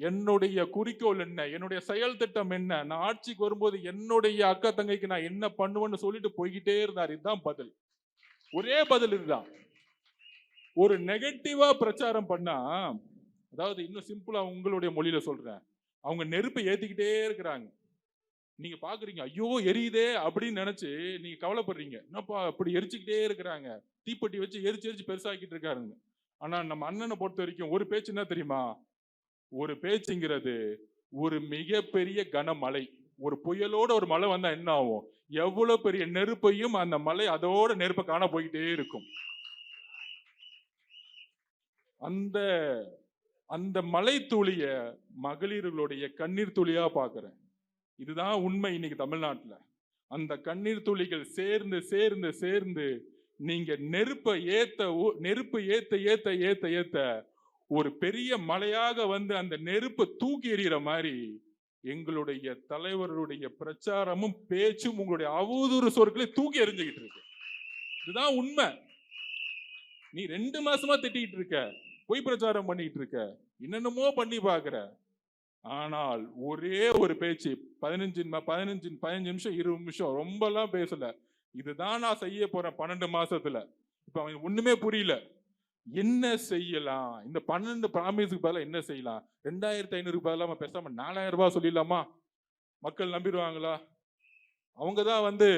என்னுடைய குறிக்கோள் என்ன, என்னுடைய செயல் திட்டம் என்ன, நான் ஆட்சிக்கு வரும்போது என்னுடைய அக்கா தங்கைக்கு நான் என்ன பண்ணுவேன்னு சொல்லிட்டு போய்கிட்டே இருந்தார். இதுதான் பதில். ஒரே பதில் இதுதான். ஒரு நெகட்டிவா பிரச்சாரம் பண்ணா, அதாவது இன்னும் சிம்பிளா உங்களுடைய மொழியில சொல்றேன், அவங்க நெருப்பை ஏத்திக்கிட்டே இருக்கிறாங்க. நீங்க பாக்குறீங்க, ஐயோ எரியுதே அப்படின்னு நினைச்சு நீங்க கவலைப்படுறீங்க. என்னப்பா அப்படி எரிச்சுக்கிட்டே இருக்கிறாங்க, தீப்பெட்டி வச்சு எரிச்சு எரிச்சு பெருசாக்கிட்டு இருக்காருங்க. ஆனா நம்ம அண்ணனை பொறுத்த வரைக்கும் ஒரு பேச்சு என்ன தெரியுமா? ஒரு பேச்சுங்கிறது ஒரு மிகப்பெரிய கனமழை. ஒரு புயலோட ஒரு மழை வந்தா என்ன ஆகும்? எவ்வளவு பெரிய நெருப்பையும் அந்த மலை அதோட நெருப்பை காண போய்கிட்டே இருக்கும். அந்த அந்த மலை துளிய மகளிர்களுடைய கண்ணீர் துளியா பாக்குறேன். இதுதான் உண்மை இன்னைக்கு தமிழ்நாட்டுல. அந்த கண்ணீர் துளிகள் சேர்ந்து சேர்ந்து சேர்ந்து நீங்க நெருப்பை ஏத்த ஏத்த ஏத்த ஏத்த ஒரு பெரிய மலையாக வந்து அந்த நெருப்பை தூக்கி எறிகிற மாதிரி எங்களுடைய தலைவர்களுடைய பிரச்சாரமும் பேச்சும் உங்களுடைய அவதூறு சொற்களை தூக்கி எறிஞ்சுக்கிட்டு இருக்கு. இதுதான் உண்மை. நீ 2 மாசமா திட்டிட்டு இருக்க, பொய் பிரச்சாரம் பண்ணிட்டு இருக்க, என்னென்னமோ பண்ணி பாக்குற. ஆனால் ஒரே ஒரு பேச்சு 15 நிமிஷம் 20 நிமிஷம் ரொம்ப எல்லாம் பேசல. இதுதான் நான் செய்ய போறேன் 12 மாசத்துல. இப்ப அவன் ஒண்ணுமே புரியல. என்ன செய்யலாம்? இந்த 12 ப்ராமிஸுக்கு பதிலா என்ன செய்யலாம்? 2500 பதிலாம பேசாம 4000 ரூபாய் சொல்லிடலாமா? மக்கள் நம்பிடுவாங்களா? அவங்கதான் வந்து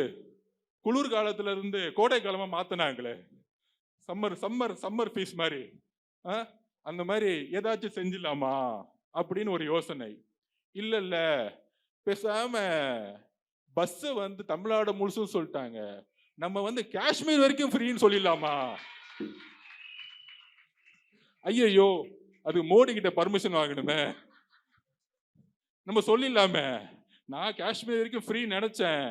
குளிர்காலத்துல இருந்து கோடை காலமா மாத்தினாங்களே, சம்மர் சம்மர் சம்மர் ஃபீஸ் மாதிரி. அந்த மாதிரி ஏதாச்சும் செஞ்சிடலாமா அப்படின்னு ஒரு யோசனை. இல்ல பேசாம பஸ் வந்து தமிழ்நாடு முழுசும் சொல்லிட்டாங்க, நம்ம வந்து காஷ்மீர் வரைக்கும் ஃப்ரீன்னு சொல்லிடலாமா? ஐயோ, அது மோடி கிட்ட பர்மிஷன் வாங்கணுமே. நம்ம சொல்லிடலாமே, நான் காஷ்மீர் வரைக்கும் ஃப்ரீ நினைச்சேன்,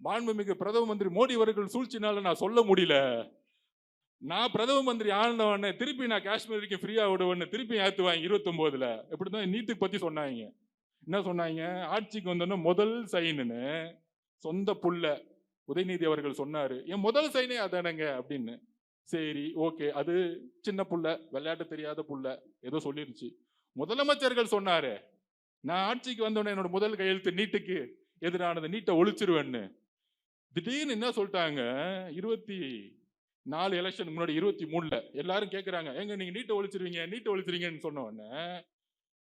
மாண்புமிகு பிரதம மந்திரி மோடி அவர்கள் சூழ்ச்சினால நான் சொல்ல முடியல. நான் பிரதம மந்திரி ஆனவன திருப்பி நான் காஷ்மீர் வரைக்கும் ஃப்ரீயா விடுவேன்னு திருப்பி ஏத்துவாங்க 29ல. இப்படிதான் நீட்டுக்கு பத்தி சொன்னாங்க. என்ன சொன்னாங்க? ஆட்சிக்கு வந்தோன்னா முதல் சைனுன்னு சொந்த புள்ள உதயநிதி அவர்கள் சொன்னாரு. என் முதல் சைனே அதானங்க அப்படின்னு. சரி, ஓகே, அது சின்ன புள்ள, விளையாட்டு தெரியாத புள்ள, ஏதோ சொல்லிருச்சு. முதலமைச்சர்கள் சொன்னாரு, நான் ஆட்சிக்கு வந்தோடனே என்னோட முதல் கையெழுத்து நீட்டுக்கு எதிரானது, நீட்டை ஒழிச்சிருவேன்னு. திடீர்னு என்ன சொல்லிட்டாங்க, 24 எலெக்ஷன் முன்னாடி 23ல எல்லாரும் கேட்கிறாங்க, எங்க நீங்க நீட்டை ஒழிச்சிருவீங்கன்னு சொன்ன உடனே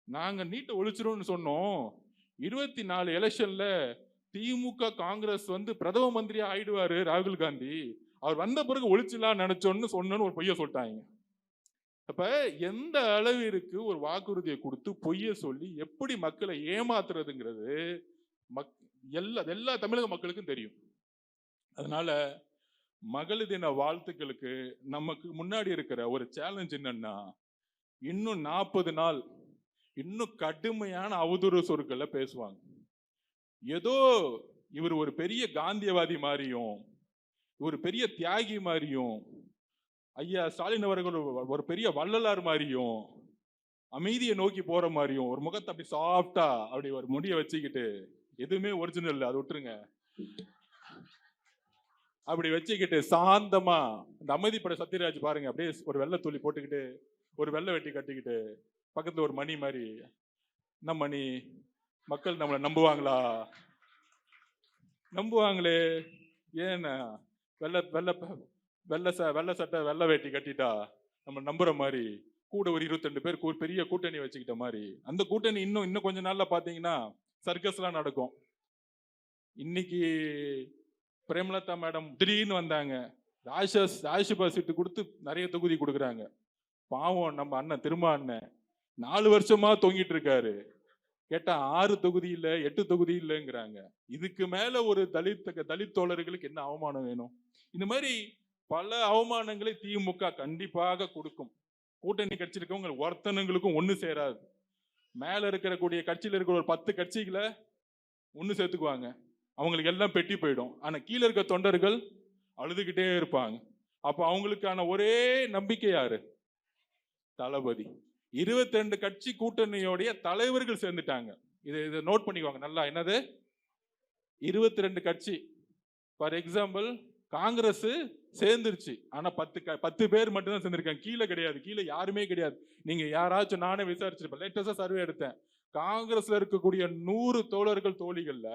நாங்க நீட்டை ஒழிச்சிருவோம்னு சொன்னோம். 24 எலெக்ஷன்ல திமுக காங்கிரஸ் வந்து பிரதம மந்திரியா ஆயிடுவாரு ராகுல் காந்தி, அவர் வந்த பிறகு ஒழிச்சிடலாம் நினைச்சோன்னு சொன்னு ஒரு பொய்ய சொல்லிட்டாங்க. அப்ப எந்த அளவிற்கு ஒரு வாக்குறுதியை கொடுத்து பொய்ய சொல்லி எப்படி மக்களை ஏமாத்துறதுங்கிறது எல்லா தமிழக மக்களுக்கும் தெரியும். அதனால மகளிர் தின வாழ்த்துக்களுக்கு நமக்கு முன்னாடி இருக்கிற ஒரு சேலஞ்ச் என்னன்னா, இன்னும் 40 நாள் இன்னும் கடுமையான அவதூறு சொற்களை பேசுவாங்க. ஏதோ இவர் ஒரு பெரிய காந்தியவாதி மாதிரியும், ஒரு பெரிய தியாகி மாதிரியும், ஐயா ஸ்டாலின் அவர்கள் ஒரு பெரிய வள்ளலார் மாதிரியும், அமைதியை நோக்கி போற மாதிரியும், ஒரு முகத்தை அப்படி சாஃப்டா அப்படி ஒரு முடிய வச்சுக்கிட்டு, எதுவுமே ஒரிஜினல் அது விட்டுருங்க, அப்படி வச்சுக்கிட்டு சாந்தமா இந்த அமைதிப்பட சத்யராஜ் பாருங்க, அப்படியே ஒரு வெள்ளை துளி போட்டுக்கிட்டு ஒரு வெள்ளை வெட்டி கட்டிக்கிட்டு பக்கத்துல ஒரு மணி மாதிரி, என்ன மணி, மக்கள் நம்மளை நம்புவாங்களா? நம்புவாங்களே. ஏன்னா வெள்ளை வெள்ளை வெள்ளை சட்டை வெள்ளை வேட்டி கட்டிட்டா நம்ம நம்புற மாதிரி கூட ஒரு 22 பேர் பெரிய கூட்டணி வச்சுக்கிட்ட மாதிரி. அந்த கூட்டணி இன்னும் கொஞ்ச நாள்ல பாத்தீங்கன்னா சர்க்கஸ்லாம் நடக்கும். இன்னைக்கு பிரேமலதா மேடம் திடீர்னு வந்தாங்க, ராஜ்யசபா சீட்டு கொடுத்து நிறைய தொகுதி கொடுக்குறாங்க. பாவம் நம்ம அண்ணன் திருமா அண்ணன் 4 வருஷமா தொங்கிட்டு இருக்காரு. கேட்டா 6 தொகுதி இல்ல 8 தொகுதி இல்லைங்கிறாங்க. இதுக்கு மேல ஒரு தலித் தோழர்களுக்கு என்ன அவமானம் வேணும்? இந்த மாதிரி பல அவமானங்களை திமுக கண்டிப்பாக கொடுக்கும். கூட்டணி கட்சி இருக்கவங்க ஒருத்தனுங்களுக்கும் ஒண்ணு சேராது. மேல இருக்கக்கூடிய கட்சியில இருக்கிற ஒரு 10 கட்சிகளை ஒண்ணு சேர்த்துக்குவாங்க, அவங்களுக்கு எல்லாம் பெட்டி போயிடும். ஆனா கீழே இருக்க தொண்டர்கள் அழுதுகிட்டே இருப்பாங்க. அப்ப அவங்களுக்கான ஒரே நம்பிக்கை யாரு? தளபதி. 22 கட்சி கூட்டணியோடைய தலைவர்கள் சேர்ந்துட்டாங்க. இதை நோட் பண்ணிக்குவாங்க நல்லா. என்னது 22 கட்சி. ஃபார் எக்ஸாம்பிள் காங்கிரஸ் சேர்ந்துருச்சு, ஆனா 10 பேர் மட்டும் தான் சேர்ந்திருக்காங்க, கீழே கிடையாது, கீழே யாருமே கிடையாது. நீங்க யாராச்சும், நானே விசாரிச்சிருப்பேன், லேட்டஸ்டா சர்வே எடுத்தேன். காங்கிரஸ்ல இருக்கக்கூடிய 100 தோழர்கள் தோழிகள்ல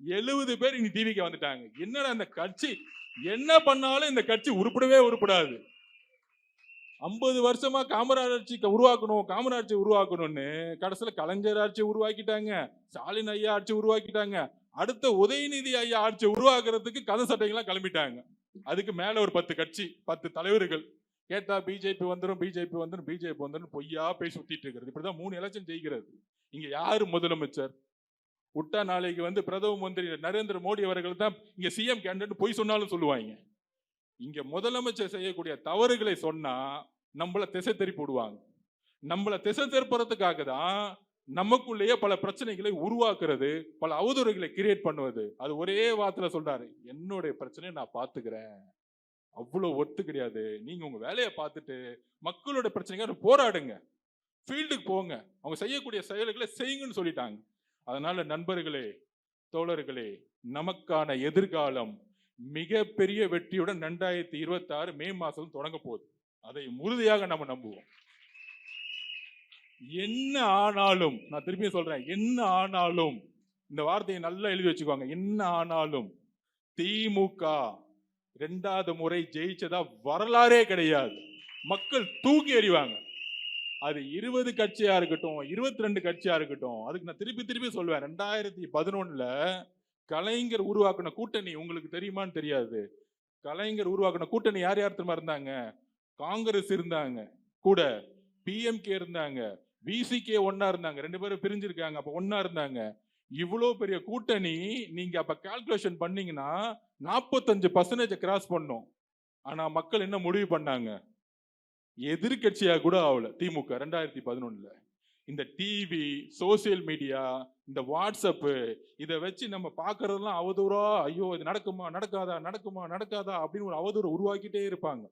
70 பேர் இனி டிவிக்கு வந்துட்டாங்க. என்னடா அந்த கட்சி என்ன பண்ணாலும் இந்த கட்சி உருப்படவே உருப்படாது. 50 வருஷமா காமராஜ் ஆட்சி உருவாக்கணும்னு கடைசியில கலைஞர் ஆட்சி உருவாக்கிட்டாங்க, ஸ்டாலின் ஐயா ஆட்சி உருவாக்கிட்டாங்க, அடுத்த உதயநிதி ஐயா ஆட்சி உருவாக்குறதுக்கு கதை சட்டைகள்லாம் கிளம்பிட்டாங்க. அதுக்கு மேல ஒரு 10 கட்சி, 10 தலைவர்கள். கேட்டா பிஜேபி வந்துடும் பொய்யா பேசி சுத்திட்டு இருக்கிறது. இப்படிதான் 3 எலெக்ஷன் ஜெயிக்கிறது. இங்க யாரு முதலமைச்சர்? விட்டா நாளைக்கு பிரதம மந்திரி நரேந்திர மோடி அவர்கள் தான் இங்க சிஎம் கேண்டிடேட் பொய் சொன்னாலும் சொல்லுவாங்க. இங்க முதலமைச்சர் செய்யக்கூடிய தவறுகளை சொன்னா நம்மள திசை திருப்பி விடுவாங்க. நம்மள திசை திருப்புறதுக்காக தான் நமக்குள்ளேயே பல பிரச்சனைகளை உருவாக்குறது, பல அவதூறுகளை கிரியேட் பண்ணுவது. அது ஒரே வார்த்தையில சொல்றாரு, என்னுடைய பிரச்சனையை நான் பாத்துக்கிறேன். அவ்வளவு ஒத்து கிடையாது. நீங்க உங்க வேலையை பார்த்துட்டு மக்களோட பிரச்சனைக்காக போராடுங்க, ஃபீல்டுக்கு போங்க, அவங்க செய்யக்கூடிய செயல்களை செய்யுங்கன்னு சொல்லிட்டாங்க. அதனால நண்பர்களே, தோழர்களே, நமக்கான எதிர்காலம் மிகப்பெரிய வெற்றியுடன் 2026 மே மாதம் தொடங்க போகுது. அதை உறுதியாக நம்ம நம்புவோம். என்ன ஆனாலும், நான் திருப்பி சொல்றேன், என்ன ஆனாலும், இந்த வார்த்தையை நல்லா எழுதி வச்சுக்கோங்க, என்ன ஆனாலும் திமுக 2வது முறை ஜெயிச்சதா வரலாறே கிடையாது. மக்கள் தூக்கி எறிவாங்க. அது 20 கட்சியா இருக்கட்டும், 22 கட்சியா இருக்கட்டும். அதுக்கு நான் திருப்பி சொல்வேன், 2011 கலைஞர் உருவாக்கின கூட்டணி உங்களுக்கு தெரியுமான்னு தெரியாது. கலைஞர் உருவாக்கின கூட்டணி யார் யார் தெரியுமா இருந்தாங்க? காங்கிரஸ் இருந்தாங்க கூட, பிஎம்கே இருந்தாங்க, விசிகே ஒன்னா இருந்தாங்க, 2 பேரும் பிரிஞ்சிருக்காங்க, அப்ப ஒன்னா இருந்தாங்க. இவ்வளவு பெரிய கூட்டணி நீங்க அப்ப கால்குலேஷன் பண்ணீங்கன்னா 45% கிராஸ் பண்ணும். ஆனா மக்கள் என்ன முடிவு பண்ணாங்க? எதிர்கட்சியா கூட ஆகல திமுக 2011. இந்த டிவி, சோசியல் மீடியா, இந்த வாட்ஸ்அப், இதை வச்சு நம்ம பாக்குறதெல்லாம் அவதூறா, ஐயோ இது நடக்குமா நடக்காதா அப்படின்னு ஒரு அவதூறு உருவாக்கிட்டே இருப்பாங்க.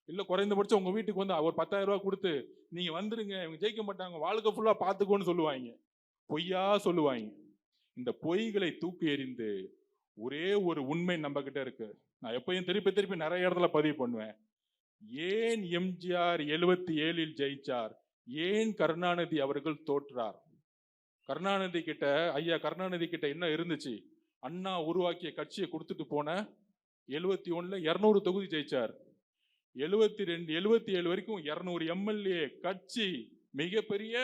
இல்ல குறைந்தபட்சம் உங்க வீட்டுக்கு ஒரு 10,000 ரூபாய் கொடுத்து நீங்க வந்துருங்க, இவங்க ஜெயிக்க மாட்டாங்க, வாழ்க்கை ஃபுல்லா பாத்துக்கோன்னு சொல்லுவாங்க, பொய்யா சொல்லுவாங்க. இந்த பொய்களை தூக்கி எறிந்து ஒரே ஒரு உண்மை நம்ம கிட்ட இருக்கு. நான் எப்பயும் திருப்பி நிறைய இடத்துல பதிவு பண்ணுவேன். ஏன் எம்ஜிஆர் 77 ஜெயிச்சார்? ஏன் கருணாநிதி அவர்கள் தோற்றார்? ஐயா கருணாநிதி கிட்ட என்ன இருந்துச்சு? அண்ணா உருவாக்கிய கட்சியை கொடுத்துட்டு போன 71 200 தொகுதி ஜெயிச்சார். 72 77 வரைக்கும் 200 எம்எல்ஏ கட்சி, மிகப்பெரிய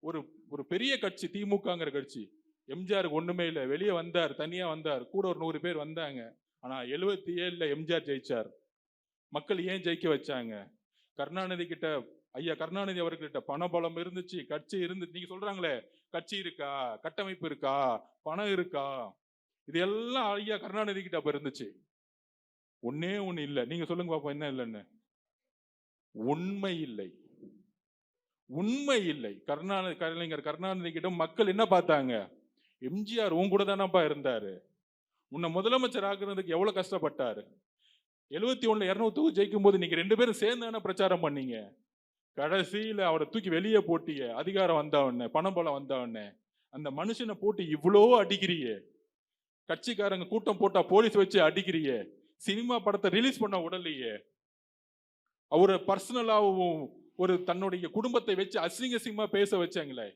ஒரு பெரிய கட்சி திமுகங்கிற கட்சி. எம்ஜிஆருக்கு ஒண்ணுமே இல்லை, வெளியே வந்தார், தனியா வந்தார், கூட ஒரு 100 பேர் வந்தாங்க. ஆனா 77 எம்ஜிஆர் ஜெயிச்சார். மக்கள் ஏன் ஜெயிக்க வச்சாங்க? ஐயா கருணாநிதி அவர்கிட்ட பணபலம் இருந்துச்சு, கட்சி இருந்துச்சு. நீங்க சொல்றாங்களே, கட்சி இருக்கா, கட்டமைப்பு இருக்கா, பணம் இருக்கா, இது எல்லாம் ஐயா கருணாநிதி கிட்ட அப்ப இருந்துச்சு. ஒன்னே ஒண்ணு இல்ல. நீங்க சொல்லுங்க பாப்போம், என்ன இல்லைன்னு? உண்மை இல்லை. கலைஞர் கருணாநிதி கிட்ட மக்கள் என்ன பார்த்தாங்க? எம்ஜிஆர் உன் கூட தானப்பா இருந்தாரு, உன்னை முதலமைச்சர் ஆக்குறதுக்கு எவ்வளவு கஷ்டப்பட்டாரு. 71 200 தொகுதி ஜெயிக்கும் போது நீங்க 2 பேரும் சேர்ந்து பிரச்சாரம் பண்ணீங்க. கடைசியில அவரை தூக்கி வெளியே போட்டிய, அதிகாரம் வந்தவன, பணபலம் வந்தவன, அந்த மனுஷனை போட்டு இவ்வளோ அடிக்கிறிய, கட்சிக்காரங்க கூட்டம் போட்டா போலீஸ் வச்சு அடிக்கிறிய, சினிமா படத்தை ரிலீஸ் பண்ண உடலையே, அவரை பர்சனலாவும் தன்னுடைய குடும்பத்தை வச்சு அசிங்கமா பேச வச்சாங்களே.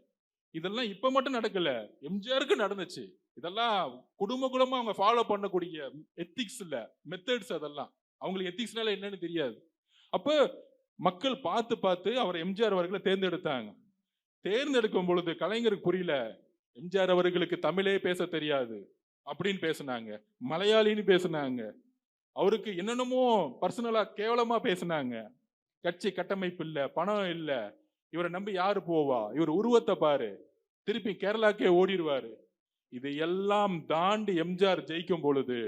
இதெல்லாம் இப்ப மட்டும் நடக்கல, எம்ஜிஆருக்கு நடந்துச்சு. இதெல்லாம் குடும்பமா அவங்க ஃபாலோ பண்ணக்கூடிய எத்திக்ஸ் இல்ல, மெத்தட்ஸ். அதெல்லாம் அவங்களுக்கு எத்திக்ஸ்னால என்னன்னு தெரியாது. அப்ப மக்கள் பார்த்து அவர் எம்ஜிஆர் அவர்களை தேர்ந்தெடுத்தாங்க. தேர்ந்தெடுக்கும் பொழுது கலைஞருக்கு புரியல, எம்ஜிஆர் அவர்களுக்கு தமிழே பேச தெரியாது அப்படின்னு பேசினாங்க, மலையாளின்னு பேசினாங்க, அவருக்கு என்னென்னமோ பர்சனலா கேவலமா பேசினாங்க. கட்சி கட்டமைப்பு இல்ல, பணம் இல்ல, இவரை நம்பி யாரு போவா, இவர் உருவத்தை பாரு, திருப்பி கேரளாக்கே ஓடிடுவாரு. இதையெல்லாம் தாண்டி எம்ஜிஆர் ஜெயிக்கும் பொழுது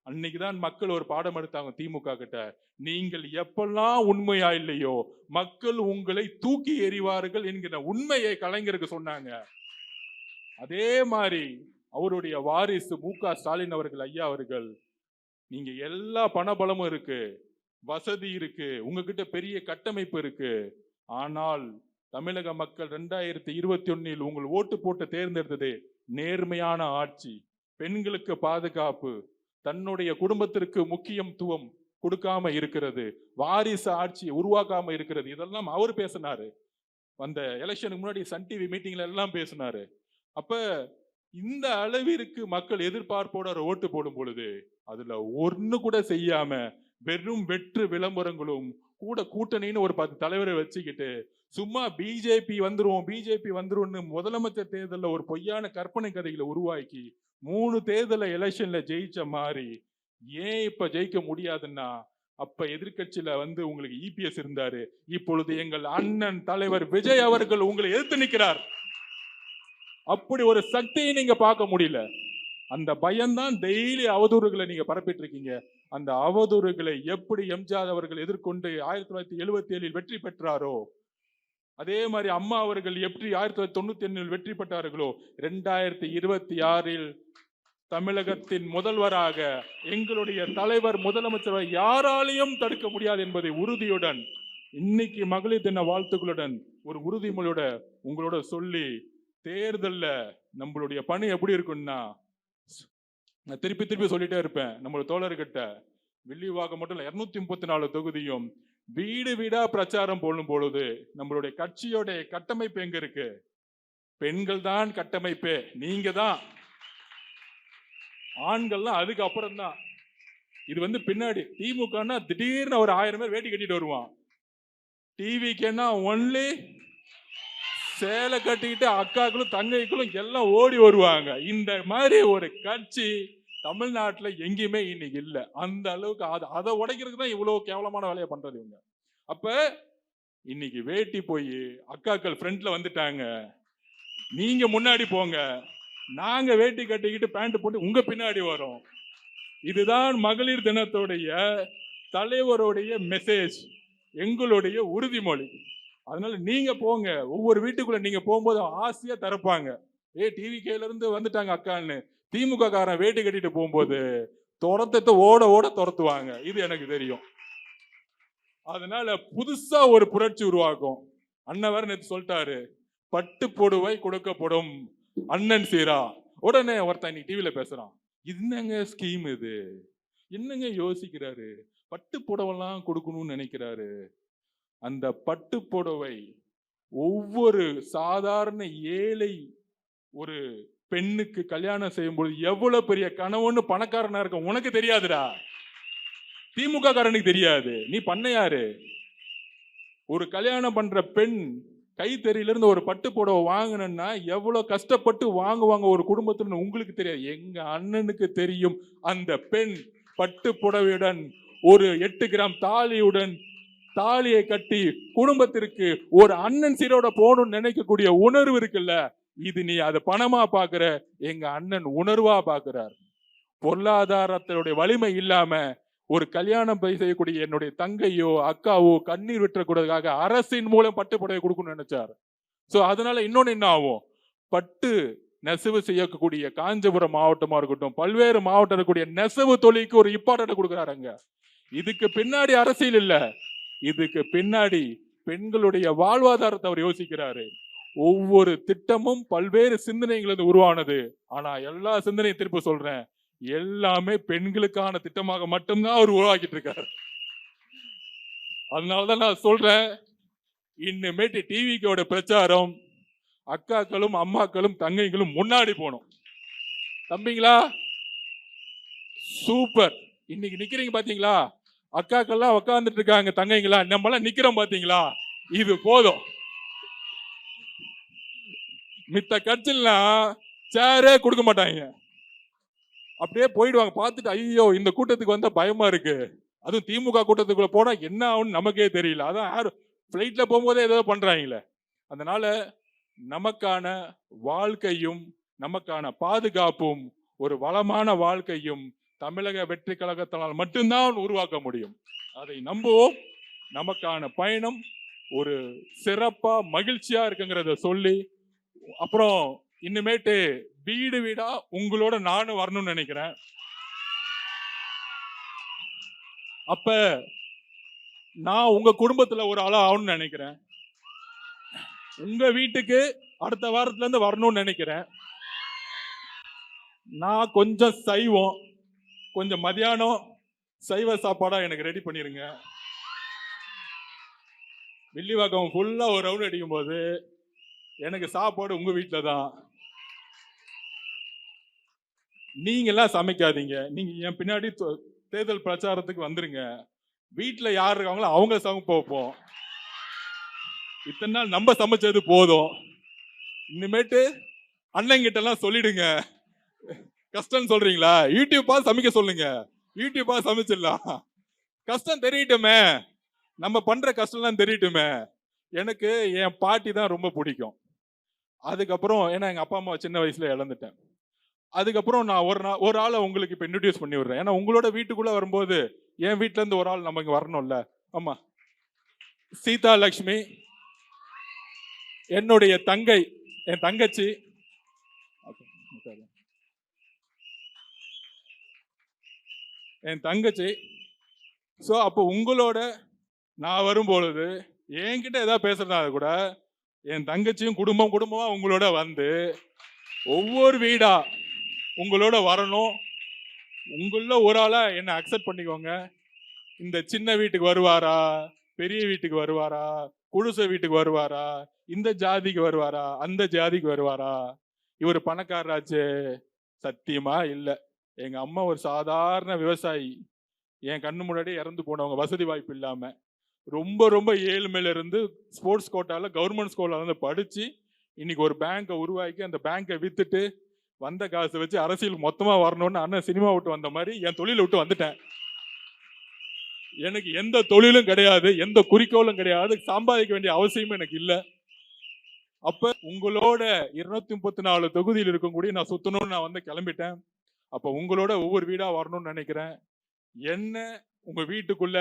அன்னைக்குதான் மக்கள் ஒரு பாடம் எடுத்தாங்க திமுக கிட்ட. நீங்கள் எப்பெல்லாம் உண்மையா இல்லையோ மக்கள் உங்களை தூக்கி எறிவார்கள் என்கிற உண்மையை கலைஞருக்கு சொன்னாங்க. அதே மாதிரி அவருடைய வாரிசு மு.க. ஸ்டாலின் அவர்கள், ஐயா அவர்கள், நீங்க எல்லா பணபலமும் இருக்கு, வசதி இருக்கு, உங்ககிட்ட பெரிய கட்டமைப்பு இருக்கு, ஆனால் தமிழக மக்கள் 2021 உங்கள் ஓட்டு போட்டு தேர்ந்தெடுத்தது நேர்மையான ஆட்சி, பெண்களுக்கு பாதுகாப்பு, தன்னுடைய குடும்பத்திற்கு முக்கியத்துவம் கொடுக்காம இருக்கிறது, வாரிசு ஆட்சி உருவாக்காம இருக்கிறது. இதெல்லாம் அவர் பேசினாரு. அந்த எலெக்ஷனுக்கு முன்னாடி சன் டிவி மீட்டிங்ல எல்லாம் பேசினாரு. அப்ப இந்த அளவிற்கு மக்கள் எதிர்பார்ப்போட ஓட்டு போடும் பொழுது அதுல ஒண்ணு கூட செய்யாம வெறும் வெற்று விளம்பரங்களும் கூட கூட்டணின்னு ஒரு 10 தலைவரை வச்சுக்கிட்டு சும்மா பிஜேபி வந்துரும்னு முதலமைச்சர் தேர்தலில் ஒரு பொய்யான கற்பனை கதைகளை உருவாக்கி 3 தேர்தல எலெக்ஷன்ல ஜெயிச்ச மாதிரி ஏன் இப்ப ஜெயிக்க முடியாதுன்னா, அப்ப எதிர்கட்சியில உங்களுக்கு இபிஎஸ் இருந்தாரு. இப்பொழுது எங்கள் அண்ணன் தலைவர் விஜய் அவர்கள் உங்களை எதிர்த்து நிற்கிறார். அப்படி ஒரு சக்தியை நீங்க பார்க்க முடியல. அந்த பயம்தான் டெய்லி அவதூறுகளை நீங்க பரப்பிட்டு இருக்கீங்க. அந்த அவதூறுகளை எப்படி எம்ஜிஆர் அவர்கள் எதிர்கொண்டு 1977 வெற்றி பெற்றாரோ, அதே மாதிரி அம்மா அவர்கள் எப்படி 1991 வெற்றி பெற்றார்களோ, 2026 தமிழகத்தின் முதல்வராக எங்களுடைய தலைவர் முதலமைச்சர் யாராலையும் தடுக்க முடியாது என்பதை உறுதியுடன் இன்னைக்கு மகளிர் தின வாழ்த்துக்களுடன் ஒரு உறுதிமொழியோட உங்களோட சொல்லி, தேர்தல்ல நம்மளுடைய பணி எப்படி இருக்குன்னா, நான் திருப்பி சொல்லிட்டே இருப்பேன். நம்மளோட தோழர்கிட்ட வில்லிவாக்கம் மட்டும் இல்ல 234 தொகுதியும் வீடு வீடா பிரச்சாரம் போடும் பொழுது நம்மளுடைய கட்சியோட கட்டமைப்பு எங்க இருக்கு? பெண்கள் தான் கட்டமைப்பு. நீங்க தான், ஆண்கள்லாம் அதுக்கு அப்புறம் தான். இது பின்னாடி திமுகனா திடீர்னு ஒரு 1000 பேர் வேட்டி கட்டிட்டு வருவான். டிவிக்குன்னா ஒன்லி சேலை கட்டிக்கிட்டு அக்காக்களும் தங்கைகளும் எல்லாம் ஓடி வருவாங்க. இந்த மாதிரி ஒரு கட்சி தமிழ்நாட்டுல எங்கேயுமே இன்னைக்கு இல்ல. அந்த அளவுக்கு அதை உடைக்கிறதுக்கு தான் இவ்வளவு கேவலமான வேலையை பண்றது இவங்க. அப்ப இன்னைக்கு வேட்டி போய் அக்காக்கள் ஃப்ரண்ட்ல வந்துட்டாங்க, நீங்க முன்னாடி போங்க, நாங்க வேட்டி கட்டிக்கிட்டு பேண்ட் போட்டு உங்க பின்னாடி வரோம். இதுதான் மகளிர் தினத்துடைய தலைவருடைய மெசேஜ், எங்களுடைய உறுதிமொழி. அதனால நீங்க போங்க, ஒவ்வொரு வீட்டுக்குள்ள நீங்க போகும்போது ஆசையா திறப்பாங்க. டிவி கேல இருந்து வந்துட்டாங்க அக்கான்னு. திமுக காரன் வேட்டி கட்டிட்டு போகும்போது துரத்தத்தை ஓட ஓட துரத்துவாங்க. இது எனக்கு தெரியும். அதனால புதுசா ஒரு புரட்சி உருவாக்கும். அண்ணன் வேற நேற்று சொல்லிட்டாரு, பட்டு புடவை கொடுக்கப்படும் அண்ணன் சீரா. உடனே ஒருத்தன் இன்னைக்கு டிவியில பேசுறான், என்னங்க ஸ்கீம் இது, என்னங்க யோசிக்கிறாரு, பட்டு புடவெல்லாம் கொடுக்கணும்னு நினைக்கிறாரு. அந்த பட்டு புடவை ஒவ்வொரு சாதாரண ஏழை ஒரு பெண்ணுக்கு கல்யாணம் செய்யும்போது எவ்வளவு பெரிய கனவுன்னு பணக்காரனா இருக்க உனக்கு தெரியாதுடா, திமுக காரனுக்கு தெரியாது. நீ பண்ணையாரு. ஒரு கல்யாணம் பண்ற பெண் கைத்தறியில இருந்து ஒரு பட்டு புடவை வாங்கணும்னா எவ்வளவு கஷ்டப்பட்டு வாங்குவாங்க ஒரு குடும்பத்துல உங்களுக்கு தெரியாது. எங்க அண்ணனுக்கு தெரியும். அந்த பெண் பட்டு புடவையுடன் ஒரு 8 கிராம் தாலியுடன் தாலியை கட்டி குடும்பத்திற்கு ஒரு அண்ணன் சீரோட போகணும்னு நினைக்கக்கூடிய உணர்வு இருக்குல்ல, இது நீ அதை பணமா பாக்குற, எங்க அண்ணன் உணர்வா பாக்குறார். பொருளாதாரத்தினுடைய வலிமை இல்லாம ஒரு கல்யாணம் செய்யக்கூடிய என்னுடைய தங்கையோ அக்காவோ கண்ணீர் விட்டுறக்கூடாதுக்காக அரசின் மூலம் பட்டு புடவை கொடுக்கணும்னு நினைச்சார். சோ அதனால இன்னொன்னு என்ன ஆகும், பட்டு நெசவு செய்யக்கூடிய காஞ்சிபுரம் மாவட்டமா இருக்கட்டும், பல்வேறு மாவட்டம் இருக்கக்கூடிய நெசவு தொழிலுக்கு ஒரு இம்பார்ட்டன்ட் கொடுக்குறாருங்க. இதுக்கு பின்னாடி அரசியல் இல்ல, இதுக்கு பின்னாடி பெண்களுடைய வாழ்வாதாரத்தை அவர் யோசிக்கிறாரு. ஒவ்வொரு திட்டமும் பல்வேறு சிந்தனைகள் உருவானது. ஆனா எல்லா சிந்தனையும் திருப்பி சொல்றேன், எல்லாமே பெண்களுக்கான திட்டமாக மட்டும்தான் அவர் உருவாக்கிட்டு இருக்காரு. அதனாலதான் நான் சொல்றேன், இன்னமேட்டு டிவிக்கோட பிரச்சாரம் அக்காக்களும் அம்மாக்களும் தங்கைகளும் முன்னாடி போனோம். தம்பிங்களா சூப்பர், இன்னைக்கு நிக்கிறீங்க பாத்தீங்களா, அக்காக்கள்லாம் உட்கார்ந்துட்டு இருக்காங்க, தங்கைங்களா நம்மளாம் நிக்கிறோம் பாத்தீங்களா, இது போதும். மித்த கட்சிலாம் சேரே கொடுக்க மாட்டாங்க, அப்படியே போயிடுவாங்க. பார்த்துட்டு ஐயோ இந்த கூட்டத்துக்கு வந்தா பயமா இருக்கு, அதுவும் திமுக கூட்டத்துக்குள்ள போனா என்ன ஆகும்னு நமக்கே தெரியல, அதான் பிளைட்ல போகும்போதே ஏதோ பண்றாங்களே. அதனால நமக்கான வாழ்க்கையும் நமக்கான பாதுகாப்பும் ஒரு வளமான வாழ்க்கையும் தமிழக வெற்றி கழகத்தினால் மட்டும்தான் உருவாக்க முடியும். அதை நம்புவோம். நமக்கான பயணம் ஒரு சிறப்பா மகிழ்ச்சியா இருக்குங்கிறத சொல்லி, அப்புறம் இன்னுமேட்டு வீடு வீடா உங்களோட நானும் வரணும்னு நினைக்கிறேன். அப்ப நான் உங்க குடும்பத்துல ஒரு ஆளா ஆகணும்னு நினைக்கிறேன். உங்க வீட்டுக்கு அடுத்த வாரத்துல இருந்து வரணும்னு நினைக்கிறேன். நான் கொஞ்சம் சைவம், கொஞ்சம் மதியானம் சைவ சாப்பாடா எனக்கு ரெடி பண்ணிருங்க. வில்லிவாக்கம் ஃபுல்லா ஒரு ரவுண்ட் அடிக்கும் போது எனக்கு சாப்பாடு உங்க வீட்டுல தான். நீங்க எல்லாம் சமைக்காதீங்க. நீங்க என் பின்னாடி தேர்தல் பிரச்சாரத்துக்கு வந்துருங்க. வீட்டுல யார் இருக்காங்களோ அவங்க சமைப்ப வைப்போம். இத்தனை நாள் நம்ம சமைச்சது போதும். இனிமேட்டு அண்ணங்கிட்ட எல்லாம் சொல்லிடுங்க. கஷ்டம் சொல்றீங்களா, யூடியூப் பார்த்து சமைக்க சொல்லுங்க. யூடியூப் பார்த்து சமைச்சிடலாம். கஷ்டம் தெரியட்டுமே, நம்ம பண்ற கஷ்டம்லாம் தெரியட்டுமே. எனக்கு என் பாட்டி தான் ரொம்ப பிடிக்கும். அதுக்கப்புறம் ஏன்னா எங்க அப்பா அம்மா சின்ன வயசுல இழந்துட்டேன். அதுக்கப்புறம் நான் ஒரு ஆளை உங்களுக்கு இப்ப இன்ட்ரடியூஸ் பண்ணி விடுறேன். ஏன்னா உங்களோட வீட்டுக்குள்ள வரும்போது என் வீட்டுல இருந்து ஒரு ஆள் நம்ம இங்க வரணும்ல. ஆமா, சீதா லட்சுமி என்னுடைய தங்கை, என் தங்கச்சி. என் தங்கச்சி. ஸோ அப்போ உங்களோட நான் வரும்பொழுது என்கிட்ட ஏதாவது பேசுறதா கூட என் தங்கச்சியும் குடும்பம் குடும்பமா உங்களோட வந்து ஒவ்வொரு வீடா உங்களோட வரணும். உங்கள ஒரு ஆளா என்ன அக்செப்ட் பண்ணிக்கோங்க. இந்த சின்ன வீட்டுக்கு வருவாரா, பெரிய வீட்டுக்கு வருவாரா, குடிசை வீட்டுக்கு வருவாரா, இந்த ஜாதிக்கு வருவாரா, அந்த ஜாதிக்கு வருவாரா, இவர் பணக்காரராச்சு? சத்தியமா இல்ல. எங்க அம்மா ஒரு சாதாரண விவசாயி. என் கண்ணு முன்னாடி இறந்து போனவங்க, வசதி வாய்ப்பு இல்லாம ரொம்ப ரொம்ப ஏழ்மையில இருந்து ஸ்போர்ட்ஸ் கோட்டால கவர்மெண்ட் ஸ்கூல்ல வந்து படிச்சு இன்னைக்கு ஒரு பேங்கை உருவாக்கி அந்த பேங்கை வித்துட்டு வந்த காசை வச்சு அரசியல் மொத்தமா வரணும்னு அண்ணன் சினிமா விட்டு வந்த மாதிரி என் தொழிலை விட்டு வந்துட்டேன். எனக்கு எந்த தொழிலும் கிடையாது, எந்த குறிக்கோளும் கிடையாது, சம்பாதிக்க வேண்டிய அவசியமும் எனக்கு இல்லை. அப்ப உங்களோட 234 தொகுதியில் இருக்கக்கூடிய நான் சுத்தணும்னு நான் வந்து கிளம்பிட்டேன். அப்ப உங்களோட ஒவ்வொரு வீடா வரணும்னு நினைக்கிறேன். என்ன உங்க வீட்டுக்குள்ள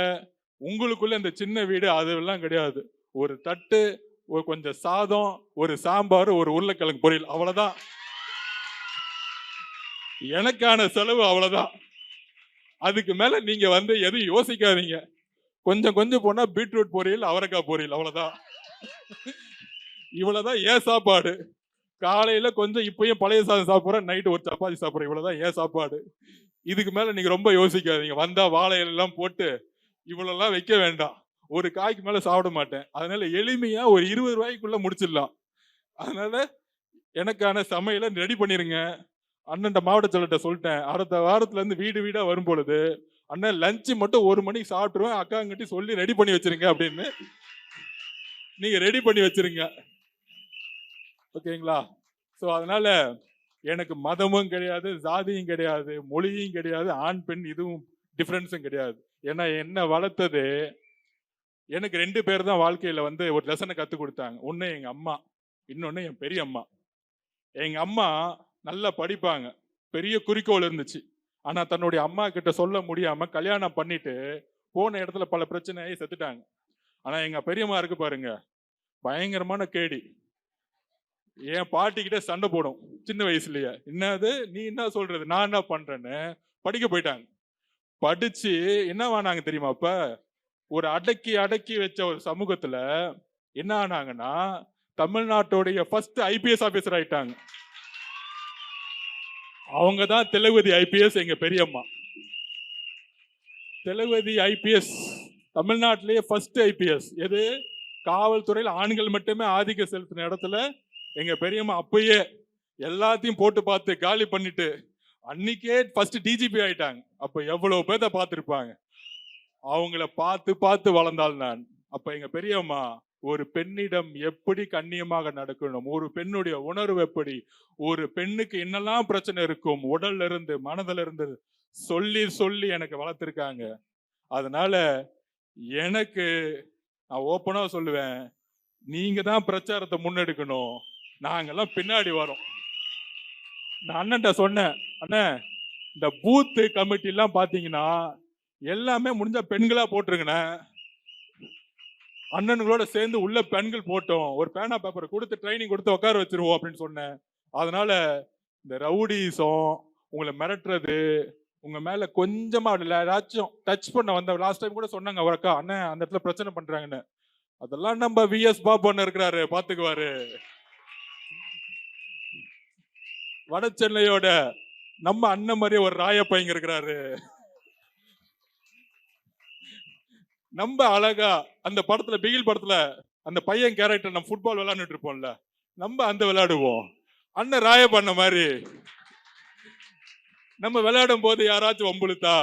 உங்களுக்குள்ள இந்த சின்ன வீடு அதெல்லாம் கிடையாது. ஒரு தட்டு, ஒரு கொஞ்சம் சாதம், ஒரு சாம்பார், ஒரு உருளைக்கிழங்கு பொரியல், அவ்வளவுதான் எனக்கான செலவு. அவ்வளவுதான். அதுக்கு மேல நீங்க வந்து எதுவும் யோசிக்காதீங்க. கொஞ்சம் கொஞ்சம் போனா பீட்ரூட் பொரியல், அவரைக்காய் பொரியல், அவ்வளவுதான். இவ்வளவுதான் ஏன் சாப்பாடு. காலையில கொஞ்சம் இப்பயும் பழைய சாதம் சாப்பிட்றேன், நைட்டு ஒரு சப்பாத்தி சாப்பிட்றேன், இவ்வளவுதான் ஏன் சாப்பாடு. இதுக்கு மேல நீங்க ரொம்ப யோசிக்காதீங்க. வந்தா வாழை எல்லாம் போட்டு இவ்வளவு வைக்க வேண்டாம். ஒரு காய்க்கு மேல சாப்பிட மாட்டேன். அதனால எளிமையா ஒரு 20 ரூபாய்க்குள்ள முடிச்சிடலாம். அதனால எனக்கான சமையலை ரெடி பண்ணிருங்க. அண்ணன் மாவட்ட செயலர்கிட்ட சொல்லிட்டேன், அடுத்த வாரத்துல இருந்து வீடு வீடா வரும் பொழுது அண்ணன் லஞ்சு மட்டும் 1 மணிக்கு சாப்பிட்டுருவேன், அக்காங்கிட்ட சொல்லி ரெடி பண்ணி வச்சிருங்க அப்படின்னு நீங்க ரெடி பண்ணி வச்சிருங்க. ஓகேங்களா? ஸோ அதனால எனக்கு மதமும் கிடையாது, ஜாதியும் கிடையாது, மொழியும் கிடையாது, ஆண் பெண் இதுவும் டிஃபரன்ஸும் கிடையாது. ஏன்னா என்ன வளர்த்தது எனக்கு 2 பேர் தான் வாழ்க்கையில வந்து ஒரு லெசனை கற்றுக் கொடுத்தாங்க. ஒன்று எங்க அம்மா, இன்னொன்று என் பெரிய அம்மா. எங்க அம்மா நல்லா படிப்பாங்க, பெரிய குறிக்கோள் இருந்துச்சு. ஆனா தன்னுடைய அம்மா கிட்ட சொல்ல முடியாம கல்யாணம் பண்ணிட்டு போன இடத்துல பல பிரச்சனையாகி செத்துட்டாங்க. ஆனா எங்க பெரியம்மா இருக்கு பாருங்க, பயங்கரமான கேடி. என் பாட்டி கிட்ட சண்டை போடும் சின்ன வயசுலயே. என்னது நீ என்ன சொல்றது, நான் என்ன பண்றேன்னு படிக்க போயிட்டாங்க. படிச்சு என்ன ஆனாங்க தெரியுமா? அப்ப ஒரு அடக்கி அடக்கி வச்ச ஒரு சமூகத்துல என்ன ஆனாங்கன்னா தமிழ்நாட்டுடைய ஃபர்ஸ்ட் ஐபிஎஸ் ஆபீசர் ஆயிட்டாங்க. அவங்க தான் திலகவதி ஐபிஎஸ். எங்க பெரியம்மா திலகவதி ஐபிஎஸ் தமிழ்நாட்டிலேயே ஃபர்ஸ்ட் ஐபிஎஸ். எது? காவல்துறையில் ஆண்கள் மட்டுமே ஆதிக்கம் செலுத்தின இடத்துல எங்க பெரியம்மா அப்பயே எல்லாத்தையும் போட்டு பார்த்து காலி பண்ணிட்டு அன்னைக்கே ஃபர்ஸ்ட் டிஜிபி ஆயிட்டாங்க. அப்ப எவ்வளவு பேர்த்த பார்த்திருப்பாங்க. அவங்கள பார்த்து பார்த்து வளர்ந்தாள் நான். அப்ப எங்க பெரியம்மா ஒரு பெண்ணிடம் எப்படி கண்ணியமாக நடக்கணும், ஒரு பெண்ணுடைய உணர்வு எப்படி, ஒரு பெண்ணுக்கு என்னெல்லாம் பிரச்சனை இருக்கும் உடல்ல இருந்து மனதில இருந்து சொல்லி சொல்லி எனக்கு வளர்த்திருக்காங்க. அதனால எனக்கு நான் ஓப்பனா சொல்லுவேன், நீங்க தான் பிரச்சாரத்தை முன்னெடுக்கணும், நாங்கெல்லாம் பின்னாடி வரோம். நான் அண்ணன்ட்ட சொன்னேன், அண்ணன் இந்த பூத்து கமிட்டி எல்லாம் பாத்தீங்கன்னா எல்லாமே முடிஞ்ச பெண்களா போட்டுருங்கண்ணே, அண்ணன்களோட சேர்ந்து உள்ள பெண்கள் போட்டோம், ஒரு பேனா பேப்பரை கொடுத்து ட்ரைனிங் கொடுத்து உட்கார வச்சிருவோம் அப்படின்னு சொன்னேன். அதனால இந்த ரவுடிசம், உங்களை மிரட்டுறது, உங்க மேல கொஞ்சமா ஏதாச்சும் டச் பண்ண வந்த லாஸ்ட் டைம் கூட சொன்னாங்க ஒரு அக்கா, அண்ணன் அந்த இடத்துல பிரச்சனை பண்றாங்கன்னு. அதெல்லாம் நம்ம விஎஸ் பாபு இருக்கிறாரு, பாத்துக்குவாரு. வட சென்னையோட நம்ம அண்ணன் மாதிரி ஒரு ராயப்பையங்க இருக்கிறாரு. நம்ம அழகா அந்த படத்துல, பிகில் படத்துல அந்த பையன் கேரக்டர் நம்ம ஃபுட்பால் விளையாண்டுட்டு இருப்போம்ல, நம்ம அந்த விளையாடுவோம். அண்ணன் ராய பண்ண மாதிரி நம்ம விளையாடும் போது யாராச்சும் வம்புழுத்தா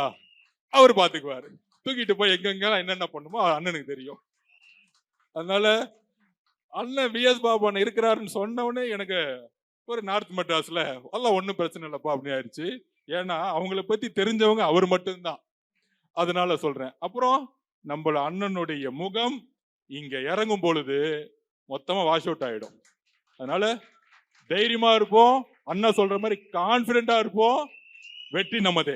அவர் பாத்துக்குவாரு. தூக்கிட்டு போய் எங்கெங்க என்னென்ன பண்ணுமோ அண்ணனுக்கு தெரியும். அதனால அண்ணன் விஎஸ் பாபு அண்ணன் இருக்கிறாருன்னு சொன்ன உடனே எனக்கு ஒரு நார்த் மெட்ராஸ்ல எல்லாம் ஒன்றும் பிரச்சனை இல்லப்பா அப்படின்னு ஆயிடுச்சு. ஏன்னா அவங்கள பத்தி தெரிஞ்சவங்க அவர் மட்டும்தான். அதனால சொல்றேன். அப்புறம் நம்மள அண்ணனுடைய முகம் இங்க இறங்கும் பொழுது மொத்தமா வாஷ் அவுட் ஆயிடும். அதனால தைரியமா இருப்போம், அண்ணா சொல்ற மாதிரி கான்பிடண்டா இருப்போம். வெற்றி நமதே.